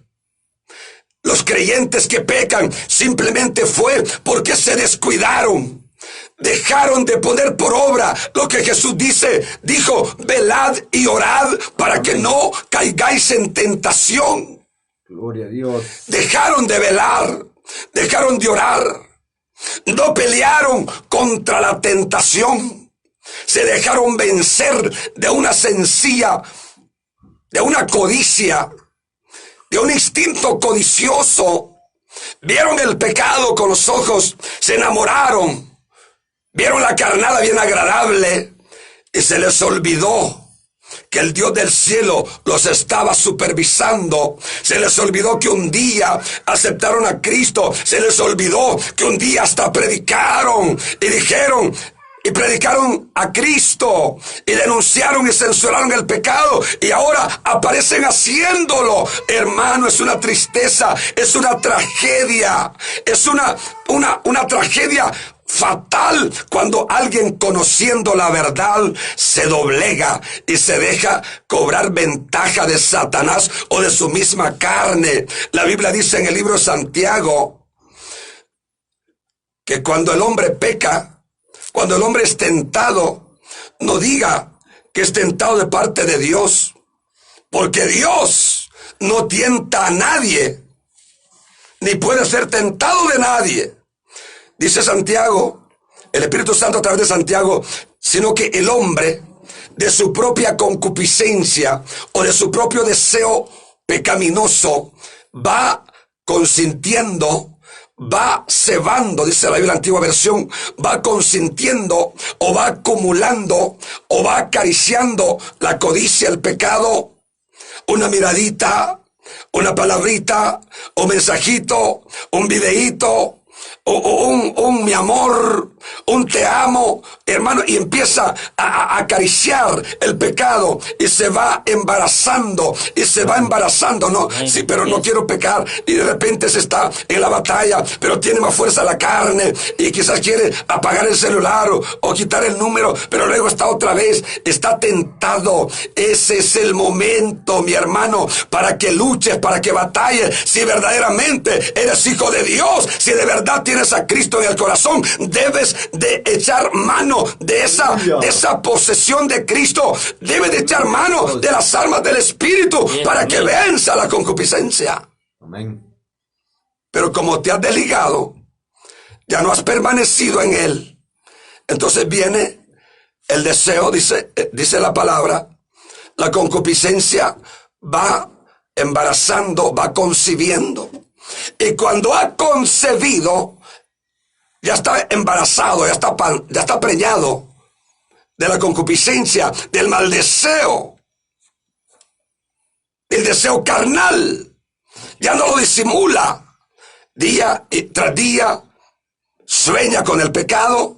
Speaker 1: Los creyentes que pecan simplemente fue porque se descuidaron. Dejaron de poner por obra lo que Jesús dijo, velad y orad para que no caigáis en tentación.
Speaker 2: Gloria a Dios.
Speaker 1: Dejaron de velar, dejaron de orar, no pelearon contra la tentación, se dejaron vencer de una sencilla, de una codicia, de un instinto codicioso. Vieron el pecado con los ojos, se enamoraron, vieron la carnada bien agradable y se les olvidó que el Dios del cielo los estaba supervisando. Se les olvidó que un día aceptaron a Cristo. Se les olvidó que un día hasta predicaron y dijeron y predicaron a Cristo y denunciaron y censuraron el pecado y ahora aparecen haciéndolo. Hermano, es una tristeza, es una tragedia, es una tragedia fatal cuando alguien, conociendo la verdad, se doblega y se deja cobrar ventaja de Satanás o de su misma carne. La Biblia dice en el libro de Santiago que cuando el hombre peca, cuando el hombre es tentado, no diga que es tentado de parte de Dios, porque Dios no tienta a nadie, ni puede ser tentado de nadie. Dice Santiago, el Espíritu Santo a través de Santiago, sino que el hombre, de su propia concupiscencia o de su propio deseo pecaminoso, va consintiendo, va cebando, dice la Biblia Antigua Versión, va consintiendo o va acumulando o va acariciando la codicia, el pecado, una miradita, una palabrita, un mensajito, un videíto, un mi amor, un te amo, hermano, y empieza a acariciar el pecado y se va embarazando no, sí, pero no quiero pecar, y de repente se está en la batalla, pero tiene más fuerza la carne y quizás quiere apagar el celular o quitar el número, pero luego está otra vez, está tentado. Ese es el momento, mi hermano, para que luches, para que batalles. Si verdaderamente eres hijo de Dios, si de verdad tienes a Cristo en el corazón, debes de echar mano de esa posesión de Cristo. Debes de echar mano de las armas del Espíritu para que venza la concupiscencia.
Speaker 2: Amén.
Speaker 1: Pero como te has desligado, ya no has permanecido en él, entonces viene el deseo, dice la palabra, la concupiscencia va embarazando, va concibiendo. Y cuando ha concebido, ya está embarazado, ya está preñado de la concupiscencia, del mal deseo. el deseo carnal. Ya no lo disimula. Día tras día sueña con el pecado.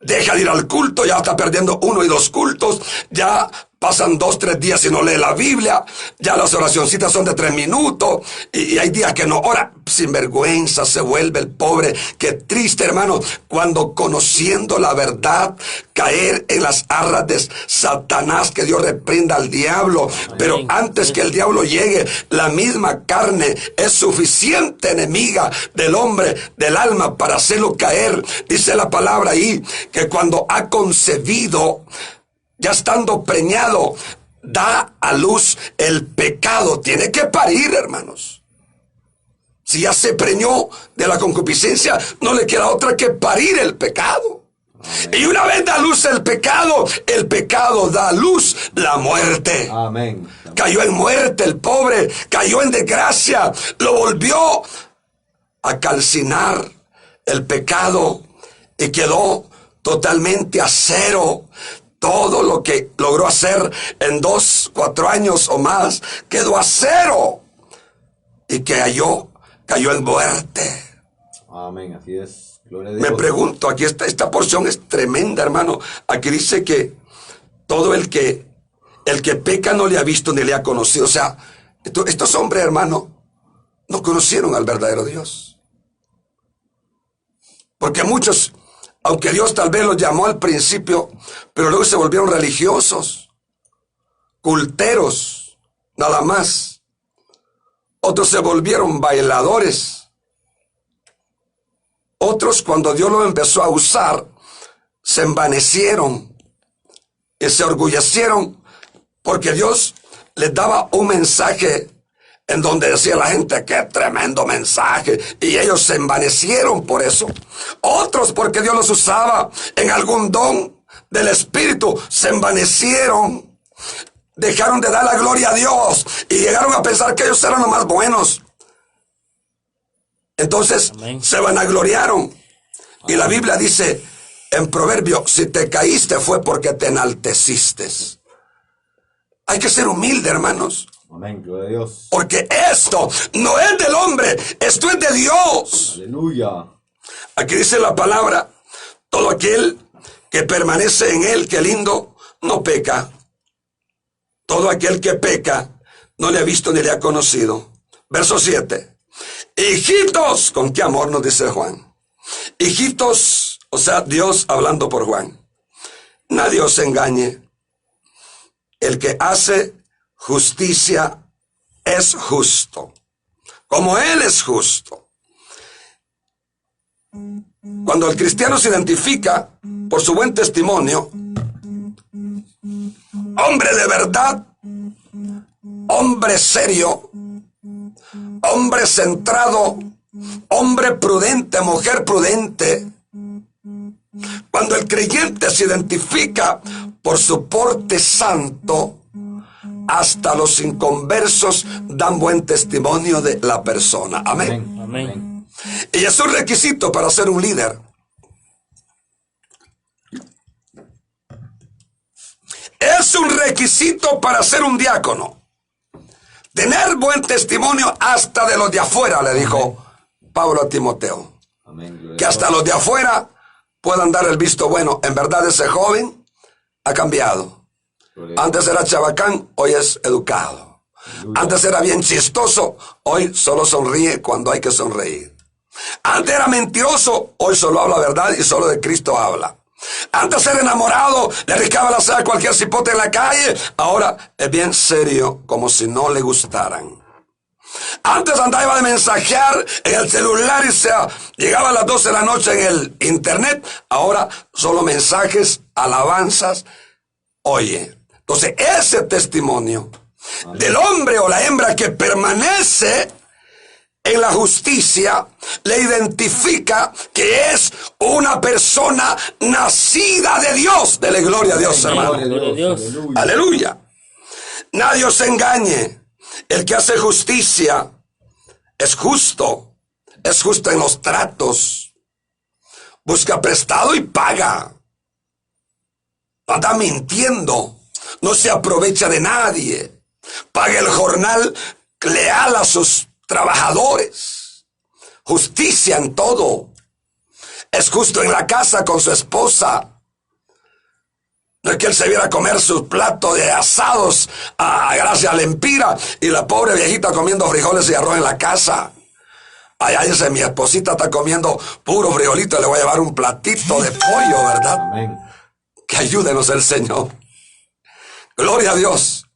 Speaker 1: Deja de ir al culto, ya está perdiendo 1 y 2 cultos. Ya pasan 2, 3 días y no lee la Biblia. Ya las oracioncitas son de 3 minutos. Y hay días que no ora. Sin vergüenza se vuelve el pobre. Qué triste, hermano, cuando conociendo la verdad, caer en las arras de Satanás. Que Dios reprenda al diablo. Pero antes que el diablo llegue, la misma carne es suficiente enemiga del hombre, del alma, para hacerlo caer. Dice la palabra ahí que cuando ha concebido, ya estando preñado, da a luz el pecado. Tiene que parir, hermanos. Si ya se preñó de la concupiscencia, no le queda otra que parir el pecado. Amén. Y una vez da luz el pecado da a luz la muerte.
Speaker 2: Amén.
Speaker 1: Cayó en muerte el pobre, cayó en desgracia, lo volvió a calcinar el pecado y quedó totalmente a cero. Todo lo que logró hacer en 2, 4 años o más quedó a cero y cayó en muerte.
Speaker 2: Amén, así es. Gloria a Dios.
Speaker 1: Me pregunto, aquí esta porción es tremenda, hermano. Aquí dice que todo el que peca no le ha visto ni le ha conocido. O sea, estos hombres, hermano, no conocieron al verdadero Dios. Porque muchos, aunque Dios tal vez los llamó al principio, pero luego se volvieron religiosos, culteros, nada más. Otros se volvieron bailadores. Otros, cuando Dios los empezó a usar, se envanecieron y se orgullecieron porque Dios les daba un mensaje en donde decía la gente, qué tremendo mensaje, y ellos se envanecieron por eso. Otros, porque Dios los usaba en algún don del Espíritu, se envanecieron, dejaron de dar la gloria a Dios y llegaron a pensar que ellos eran los más buenos. Entonces, amén, se vanagloriaron. Amén. Y la Biblia dice en Proverbio, si te caíste fue porque te enalteciste. Hay que ser humilde, hermanos.
Speaker 2: Amén, gloria a Dios.
Speaker 1: Porque esto no es del hombre, esto es de Dios.
Speaker 2: Aleluya.
Speaker 1: Aquí dice la palabra, todo aquel que permanece en él, qué lindo, no peca. Todo aquel que peca no le ha visto ni le ha conocido. Verso 7. Hijitos, con qué amor nos dice Juan. Hijitos, o sea, Dios hablando por Juan. Nadie os engañe. El que hace justicia es justo, como Él es justo. Cuando el cristiano se identifica por su buen testimonio, hombre de verdad, hombre serio, hombre centrado, hombre prudente, mujer prudente. Cuando el creyente se identifica por su porte santo, hasta los inconversos dan buen testimonio de la persona. Amén.
Speaker 3: Amén.
Speaker 1: Y es un requisito para ser un líder. Es un requisito para ser un diácono. Tener buen testimonio hasta de los de afuera, le dijo Pablo a Timoteo.
Speaker 2: Amén.
Speaker 1: Que hasta los de afuera puedan dar el visto bueno. En verdad ese joven ha cambiado. Antes era chabacán, hoy es educado. Antes era bien chistoso, hoy solo sonríe cuando hay que sonreír. Antes era mentiroso, hoy solo habla verdad y solo de Cristo habla. Antes era enamorado, le arriscaba la seda a cualquier cipote en la calle, ahora es bien serio, como si no le gustaran. Antes andaba de mensajear en el celular y llegaba a las 12 de la noche en el internet, ahora solo mensajes, alabanzas. Oye, entonces ese testimonio del hombre o la hembra que permanece en la justicia le identifica que es una persona nacida de Dios. Dele gloria a Dios, hermano.
Speaker 3: Gloria a Dios.
Speaker 1: Aleluya. Nadie os engañe. El que hace justicia es justo en los tratos. Busca prestado y paga. No anda mintiendo. No se aprovecha de nadie. paga el jornal leal a sus trabajadores, justicia en todo, es justo en la casa con su esposa. No es que él se viera a comer su plato de asados a gracia al empira y la pobre viejita comiendo frijoles y arroz en la casa. Allá dice, mi esposita está comiendo puro frijolito, le voy a llevar un platito de pollo, ¿verdad?
Speaker 2: Amén.
Speaker 1: Que ayúdenos el Señor. Gloria a Dios.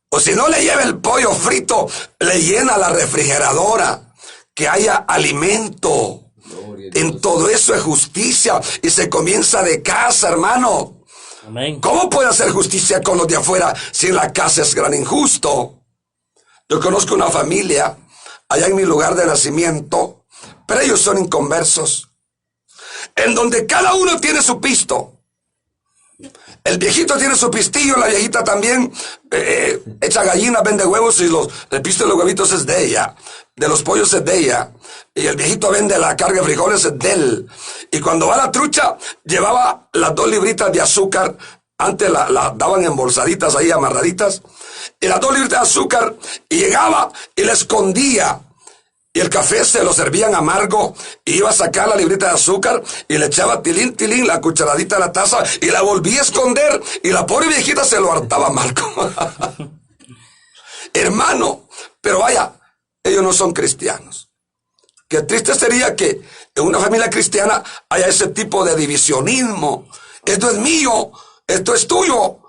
Speaker 1: O si no le lleva el pollo frito, le llena la refrigeradora, que haya alimento.
Speaker 2: Gloria a Dios.
Speaker 1: En todo eso es justicia y se comienza de casa, hermano.
Speaker 3: Amén.
Speaker 1: ¿Cómo puede hacer justicia con los de afuera si en la casa es gran injusto? Yo conozco una familia allá en mi lugar de nacimiento, pero ellos son inconversos, en donde cada uno tiene su pisto. El viejito tiene su pistillo, la viejita también echa gallinas, vende huevos y el pisto de los huevitos es de ella, de los pollos es de ella, y el viejito vende la carga de frijoles es de él. Y cuando va a la trucha, llevaba las 2 libritas de azúcar, antes la daban embolsaditas ahí, amarraditas, y las 2 libritas de azúcar, y llegaba y la escondía. Y el café se lo servían amargo, y iba a sacar la librita de azúcar, y le echaba tilín, tilín, la cucharadita a la taza, y la volvía a esconder, y la pobre viejita se lo hartaba amargo. Hermano, pero vaya, ellos no son cristianos. Qué triste sería que en una familia cristiana haya ese tipo de divisionismo. Esto es mío, esto es tuyo,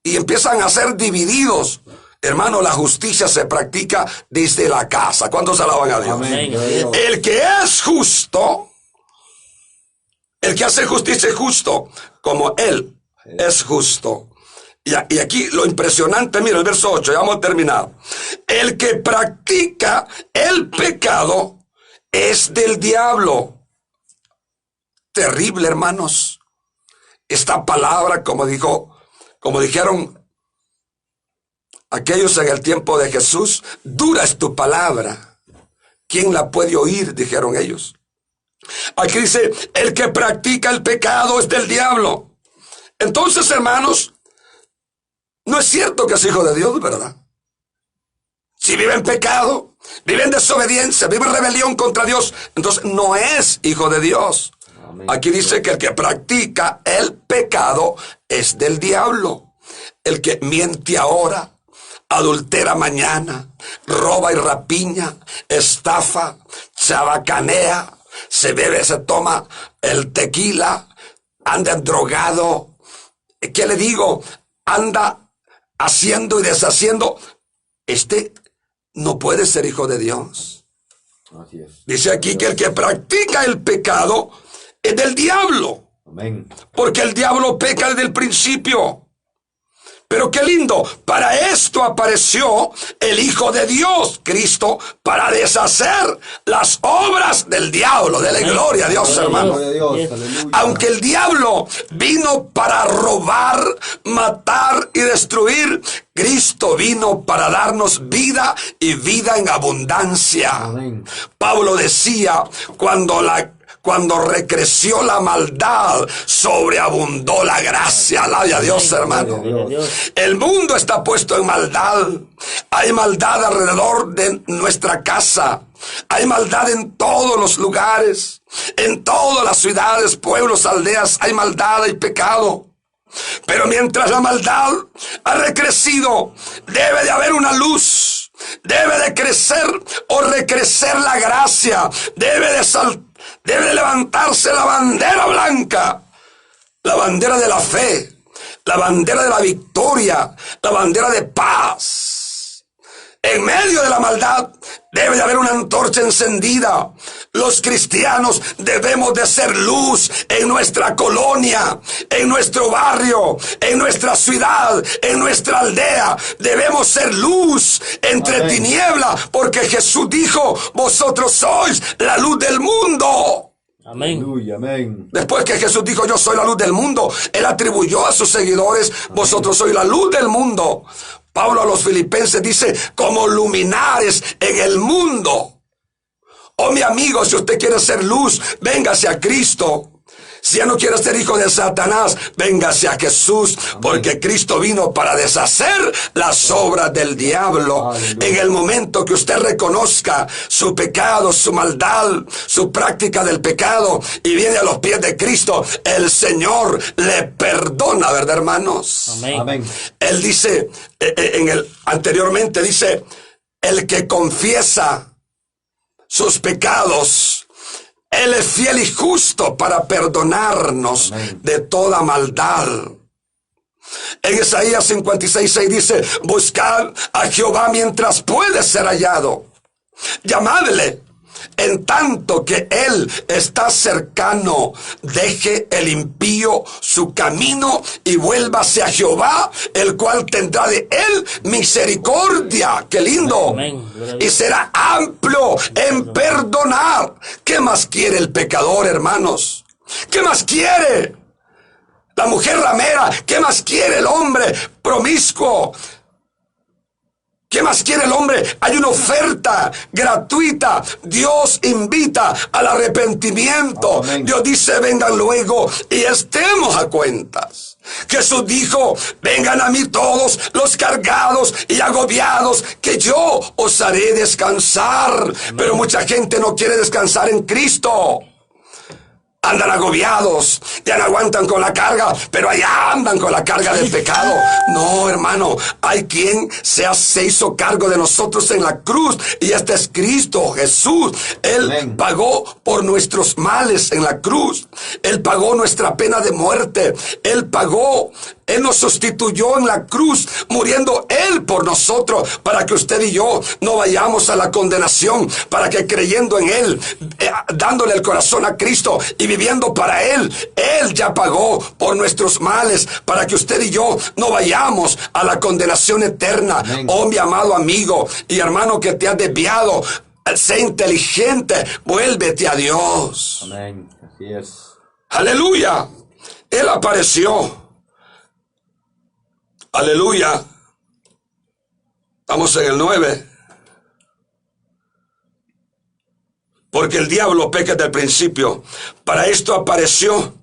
Speaker 1: y empiezan a ser divididos. Hermano, la justicia se practica desde la casa. ¿Cuántos alaban a Dios?
Speaker 2: Amén.
Speaker 1: El que es justo, el que hace justicia es justo, como Él es justo. Y aquí lo impresionante, mira el verso 8, ya vamos a terminar. El que practica el pecado es del diablo. Terrible, hermanos. Esta palabra, como dijeron aquellos en el tiempo de Jesús, dura es tu palabra. ¿Quién la puede oír? Dijeron ellos. Aquí dice, el que practica el pecado es del diablo. Entonces, hermanos, no es cierto que es hijo de Dios, ¿verdad? Si vive en pecado, vive en desobediencia, vive en rebelión contra Dios, entonces no es hijo de Dios.
Speaker 2: Amén.
Speaker 1: Aquí dice que el que practica el pecado es del diablo. El que miente ahora, adultera mañana, roba y rapiña, estafa, chabacanea, se bebe, se toma el tequila, anda drogado. ¿Qué le digo? Anda haciendo y deshaciendo. No puede ser hijo de Dios.
Speaker 2: Así es.
Speaker 1: Dice aquí que el que practica el pecado es del diablo.
Speaker 2: Amén.
Speaker 1: Porque el diablo peca desde el principio. Pero qué lindo, para esto apareció el Hijo de Dios, Cristo, para deshacer las obras del diablo. Dele gloria a Dios, hermano.
Speaker 2: Gloria a Dios. Aleluya.
Speaker 1: Aunque el diablo vino para robar, matar y destruir, Cristo vino para darnos vida y vida en abundancia.
Speaker 2: Amén.
Speaker 1: Pablo decía, cuando recreció la maldad, sobreabundó la gracia. Alabe a Dios, hermano.
Speaker 2: Gloria a Dios.
Speaker 1: El mundo está puesto en maldad. Hay maldad alrededor de nuestra casa. Hay maldad en todos los lugares. En todas las ciudades, pueblos, aldeas, hay maldad, hay pecado. Pero mientras la maldad ha recrecido, debe de haber una luz. Debe de crecer o recrecer la gracia. Debe de levantarse la bandera blanca, la bandera de la fe, la bandera de la victoria, la bandera de paz. En medio de la maldad debe de haber una antorcha encendida. Los cristianos debemos de ser luz en nuestra colonia, en nuestro barrio, en nuestra ciudad, en nuestra aldea. Debemos ser luz entre
Speaker 2: Amén.
Speaker 1: tinieblas, porque Jesús dijo, vosotros sois la luz del mundo.
Speaker 3: Amén.
Speaker 2: Aleluya. Amén.
Speaker 1: Después que Jesús dijo, yo soy la luz del mundo, Él atribuyó a sus seguidores, vosotros sois la luz del mundo. Pablo a los filipenses dice, como luminares en el mundo. Oh, mi amigo, si usted quiere ser luz, véngase a Cristo. Si ya no quiere ser hijo de Satanás, véngase a Jesús, porque Cristo vino para deshacer las obras del diablo.
Speaker 2: Aleluya.
Speaker 1: En el momento que usted reconozca su pecado, su maldad, su práctica del pecado, y viene a los pies de Cristo, el Señor le perdona, ¿verdad, hermanos?
Speaker 3: Amén.
Speaker 2: Amén.
Speaker 1: Él dice, anteriormente dice, el que confiesa sus pecados, Él es fiel y justo para perdonarnos
Speaker 2: Amén.
Speaker 1: de toda maldad. En Isaías 56:6 dice, buscad a Jehová mientras puede ser hallado. Llamadle en tanto que Él está cercano. Deje el impío su camino y vuélvase a Jehová, el cual tendrá de él misericordia. ¡Qué lindo!
Speaker 3: Amén.
Speaker 1: Y será amplio en perdonar. ¿Qué más quiere el pecador, hermanos? ¿Qué más quiere la mujer ramera? ¿Qué más quiere el hombre promiscuo? ¿Qué más quiere el hombre? Hay una oferta gratuita. Dios invita al arrepentimiento.
Speaker 2: Amén.
Speaker 1: Dios dice, vengan luego y estemos a cuentas. Jesús dijo, vengan a mí todos los cargados y agobiados, que yo os haré descansar.
Speaker 3: Amén.
Speaker 1: Pero mucha gente no quiere descansar en Cristo. Andan agobiados, ya no aguantan con la carga, pero allá andan con la carga del pecado. No, hermano, hay quien se hizo cargo de nosotros en la cruz, y este es Cristo Jesús. Él
Speaker 2: Amén.
Speaker 1: pagó por nuestros males en la cruz. Él pagó nuestra pena de muerte. Él pagó, Él nos sustituyó en la cruz, muriendo Él por nosotros, para que usted y yo no vayamos a la condenación, para que creyendo en Él, dándole el corazón a Cristo y viviendo para Él, Él ya pagó por nuestros males, para que usted y yo no vayamos a la condenación eterna.
Speaker 2: Amén.
Speaker 1: Oh, mi amado amigo y hermano que te has desviado, sé inteligente, vuélvete a Dios.
Speaker 2: Amén. Así es.
Speaker 1: Aleluya. Él apareció. Aleluya. Estamos en el 9. Porque el diablo peca desde el principio. Para esto apareció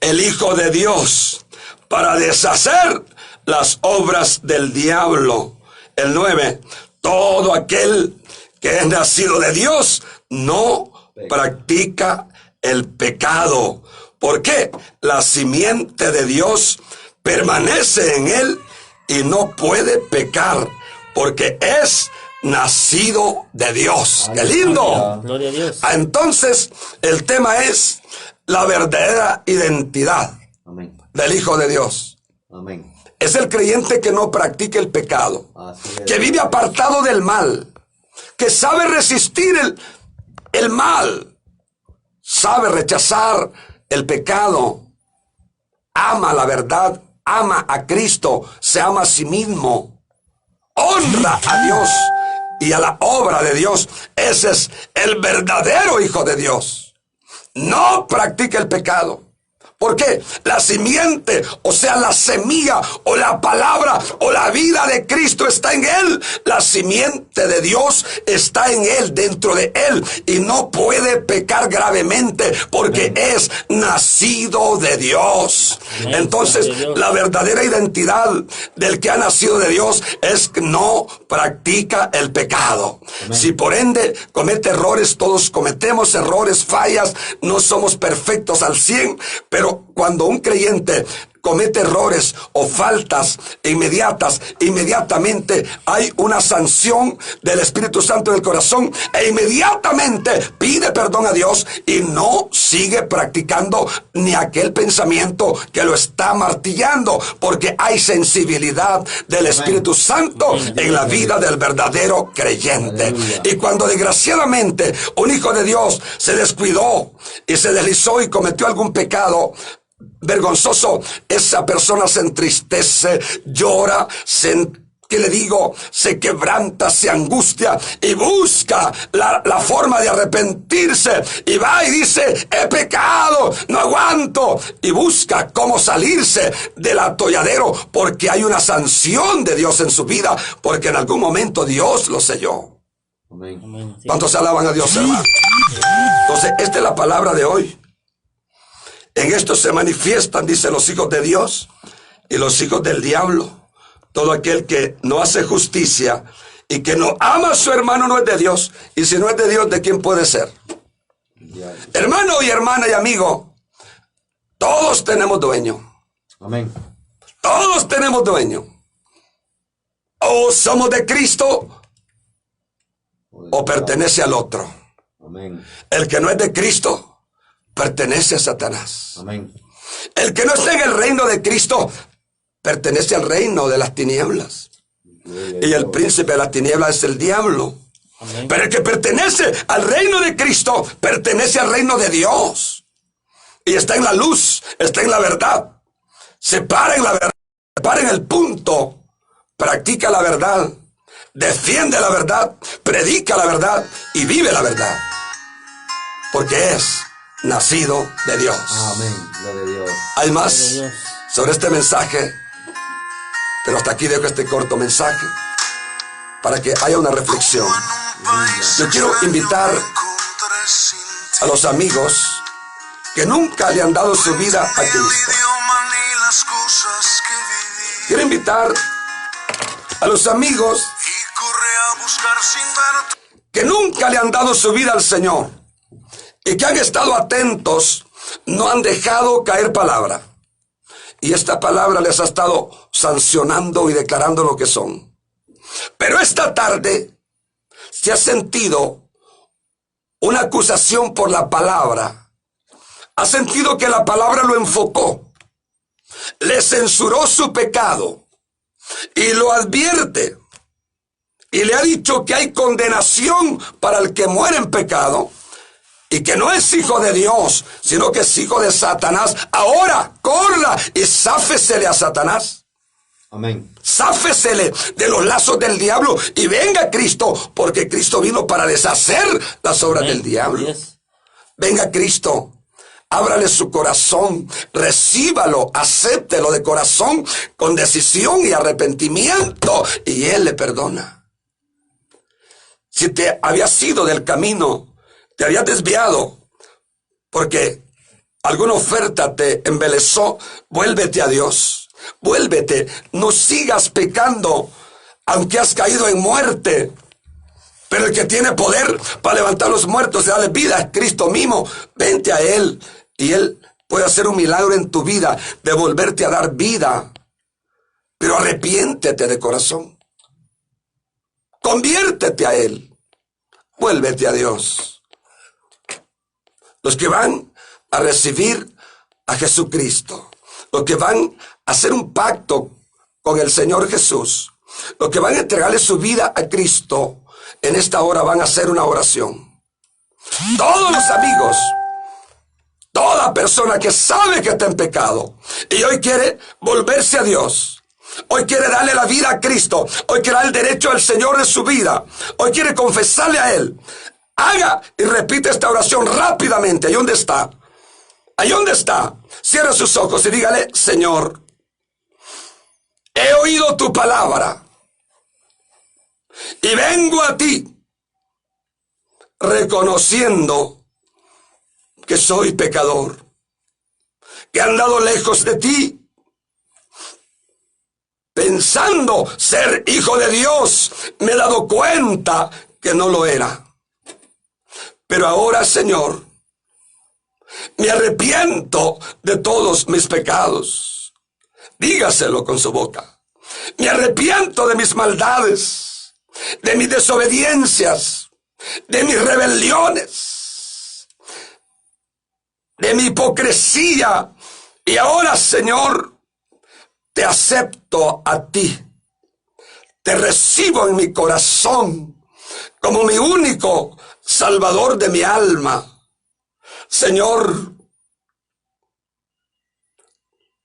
Speaker 1: el Hijo de Dios, para deshacer las obras del diablo. El 9. Todo aquel que es nacido de Dios no practica el pecado. ¿Por qué? La simiente de Dios permanece en él y no puede pecar, porque es nacido de Dios. ¡Qué lindo!
Speaker 3: Gloria a Dios.
Speaker 1: Entonces, el tema es la verdadera identidad
Speaker 2: Amén.
Speaker 1: del Hijo de Dios.
Speaker 2: Amén.
Speaker 1: Es el creyente que no practica el pecado,
Speaker 2: Así es.
Speaker 1: que vive apartado del mal, que sabe resistir el mal, sabe rechazar el pecado, ama la verdad, ama a Cristo, se ama a sí mismo, honra a Dios y a la obra de Dios. Ese es el verdadero Hijo de Dios. No practica el pecado. ¿Por qué? La simiente, o sea, la semilla o la palabra o la vida de Cristo está en él. La simiente de Dios está en él, dentro de él, y no puede pecar gravemente porque es nacido de Dios. Entonces, la verdadera identidad del que ha nacido de Dios es que no practica el pecado. Si por ende comete errores, todos cometemos errores, fallas, no somos perfectos al 100, pero cuando un creyente comete errores o faltas inmediatamente hay una sanción del Espíritu Santo del corazón, e inmediatamente pide perdón a Dios y no sigue practicando ni aquel pensamiento que lo está martillando, porque hay sensibilidad del Espíritu Santo en la vida del verdadero creyente.
Speaker 2: Aleluya.
Speaker 1: Y cuando desgraciadamente un hijo de Dios se descuidó y se deslizó y cometió algún pecado vergonzoso, esa persona se entristece, llora, ¿qué le digo? Se quebranta, se angustia y busca la forma de arrepentirse, y va y dice: he pecado, no aguanto, y busca cómo salirse del atolladero, porque hay una sanción de Dios en su vida, porque en algún momento Dios lo selló.
Speaker 2: Amén.
Speaker 3: Amén. Sí.
Speaker 1: ¿Cuántos alaban a Dios, hermano? Entonces, esta es la palabra de hoy. En esto se manifiestan, dice, los hijos de Dios y los hijos del diablo. Todo aquel que no hace justicia y que no ama a su hermano no es de Dios. Y si no es de Dios, ¿de quién puede ser? Hermano y hermana y amigo, todos tenemos dueño.
Speaker 2: Amén.
Speaker 1: Todos tenemos dueño. O somos de Cristo o pertenece al otro.
Speaker 2: Amén.
Speaker 1: El que no es de Cristo pertenece a Satanás.
Speaker 2: Amén.
Speaker 1: El que no está en el reino de Cristo pertenece al reino de las tinieblas. Y el príncipe de las tinieblas es el diablo.
Speaker 3: Amén.
Speaker 1: Pero el que pertenece al reino de Cristo pertenece al reino de Dios. Y está en la luz, está en la verdad. Se para en la verdad, se para en el punto, practica la verdad, defiende la verdad, predica la verdad y vive la verdad. Porque es nacido de Dios.
Speaker 2: Amén. Gloria a Dios.
Speaker 1: Hay más
Speaker 3: Gloria a Dios.
Speaker 1: sobre este mensaje, pero hasta aquí dejo este corto mensaje para que haya una reflexión. Yo quiero invitar a los amigos que nunca le han dado su vida a Cristo. Quiero invitar a los amigos que nunca le han dado su vida al Señor y que han estado atentos, no han dejado caer palabra. Y esta palabra les ha estado sancionando y declarando lo que son. Pero esta tarde se ha sentido una acusación por la palabra. Ha sentido que la palabra lo enfocó. Le censuró su pecado. Y lo advierte. Y le ha dicho que hay condenación para el que muere en pecado. Y que no es hijo de Dios, sino que es hijo de Satanás. Ahora, corra y záfesele a Satanás.
Speaker 2: Amén.
Speaker 1: Záfesele de los lazos del diablo y venga Cristo, porque Cristo vino para deshacer las obras del diablo.
Speaker 3: Yes.
Speaker 1: Venga Cristo, ábrale su corazón, recíbalo, acéptelo de corazón, con decisión y arrepentimiento, y Él le perdona. Si te habías ido del camino, te habías desviado porque alguna oferta te embelezó, vuélvete a Dios, vuélvete, no sigas pecando, aunque has caído en muerte. Pero el que tiene poder para levantar los muertos y darle vida es Cristo mismo. Vente a Él y Él puede hacer un milagro en tu vida, de volverte a dar vida. Pero arrepiéntete de corazón. Conviértete a Él. Vuélvete a Dios. Los que van a recibir a Jesucristo, los que van a hacer un pacto con el Señor Jesús, los que van a entregarle su vida a Cristo, en esta hora van a hacer una oración. Todos los amigos, toda persona que sabe que está en pecado y hoy quiere volverse a Dios, hoy quiere darle la vida a Cristo, hoy quiere dar el derecho al Señor de su vida, hoy quiere confesarle a Él, haga y repite esta oración rápidamente. ¿Ahí dónde está? ¿Ahí dónde está? Cierra sus ojos y dígale: Señor, he oído tu palabra y vengo a ti reconociendo que soy pecador, que he andado lejos de ti, pensando ser hijo de Dios. Me he dado cuenta que no lo era. Pero ahora, Señor, me arrepiento de todos mis pecados. Dígaselo con su boca. Me arrepiento de mis maldades, de mis desobediencias, de mis rebeliones, de mi hipocresía. Y ahora, Señor, te acepto a ti. Te recibo en mi corazón como mi único Salvador de mi alma. Señor,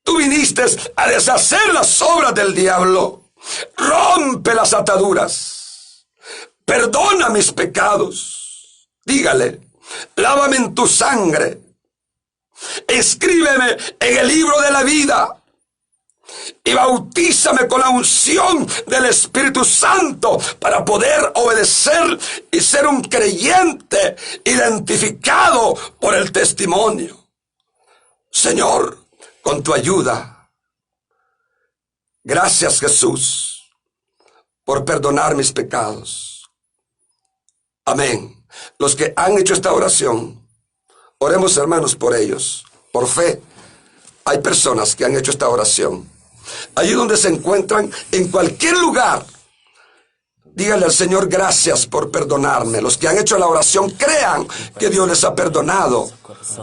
Speaker 1: tú viniste a deshacer las obras del diablo. Rompe las ataduras. Perdona mis pecados. Dígale: lávame en tu sangre. Escríbeme en el libro de la vida. Y bautízame con la unción del Espíritu Santo para poder obedecer y ser un creyente identificado por el testimonio. Señor, con tu ayuda. Gracias, Jesús, por perdonar mis pecados. Amén. Los que han hecho esta oración, oremos, hermanos, por ellos. Por fe, hay personas que han hecho esta oración. Allí donde se encuentran, en cualquier lugar, díganle al Señor, gracias por perdonarme. Los que han hecho la oración, crean que Dios les ha perdonado,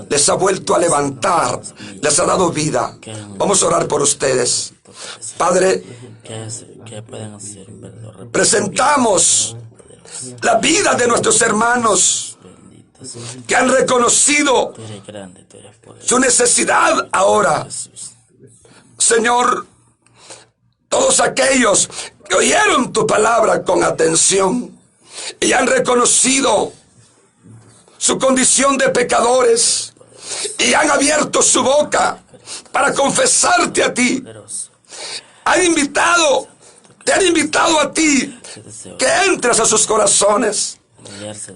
Speaker 1: les ha vuelto a levantar, les ha dado vida. Vamos a orar por ustedes. Padre, presentamos la vida de nuestros hermanos que han reconocido su necesidad ahora. Señor, todos aquellos que oyeron tu palabra con atención y han reconocido su condición de pecadores y han abierto su boca para confesarte a ti, te han invitado a ti que entres a sus corazones.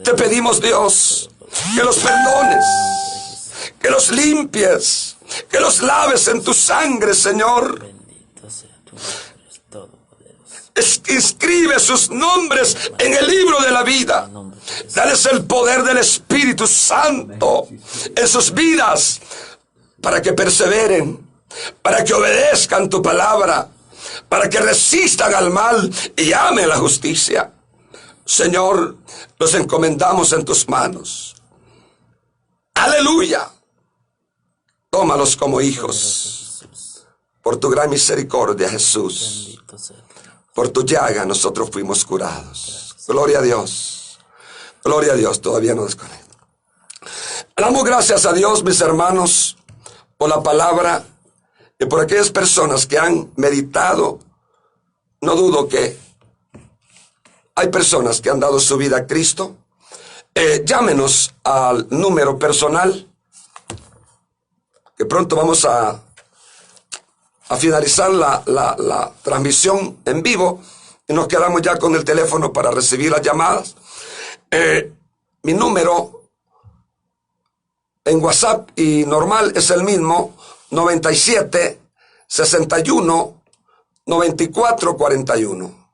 Speaker 1: Te pedimos, Dios, que los perdones, que los limpies, que los laves en tu sangre, Señor. Inscribe sus nombres en el libro de la vida. Dales el poder del Espíritu Santo en sus vidas para que perseveren, para que obedezcan tu palabra, para que resistan al mal y amen la justicia. Señor, los encomendamos en tus manos. Aleluya. Tómalos como hijos. Por tu gran misericordia, Jesús. Por tu llaga nosotros fuimos curados. Gloria a Dios. Gloria a Dios. Todavía no desconecto. Damos gracias a Dios, mis hermanos, por la palabra y por aquellas personas que han meditado. No dudo que hay personas que han dado su vida a Cristo. Llámenos al número personal, que pronto vamos a finalizar la transmisión en vivo y nos quedamos ya con el teléfono para recibir las llamadas. Mi número en WhatsApp y normal es el mismo, 97 61 94 41.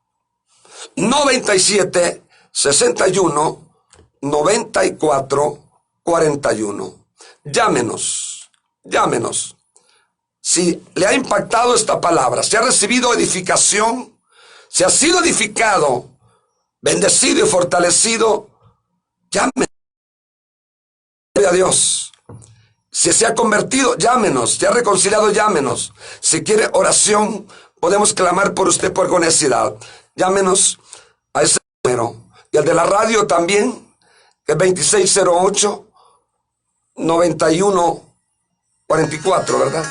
Speaker 1: 97 61 94 41. Llámenos. Si le ha impactado esta palabra, si ha recibido edificación, si ha sido edificado, bendecido y fortalecido, llámenos. Gloria a Dios. Si se ha convertido, llámenos. Si ha reconciliado, llámenos. Si quiere oración, podemos clamar por usted por necesidad. Llámenos a ese número. Y al de la radio también, que es 2608 9144, ¿verdad?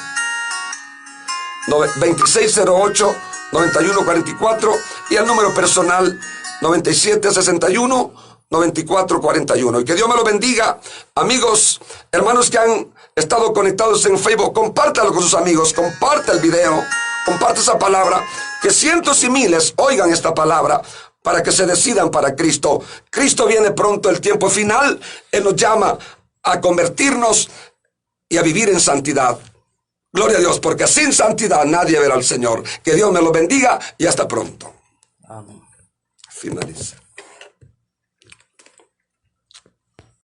Speaker 1: 2608 9144 y el número personal 9761 9441. Y que Dios me lo bendiga, amigos, hermanos que han estado conectados en Facebook. Compártalo con sus amigos, comparte el video, comparte esa palabra, que cientos y miles oigan esta palabra para que se decidan para Cristo. Cristo viene pronto, el tiempo final. Él nos llama a convertirnos y a vivir en santidad. Gloria a Dios, porque sin santidad nadie verá al Señor. Que Dios me lo bendiga y hasta pronto.
Speaker 3: Amén.
Speaker 1: Finaliza.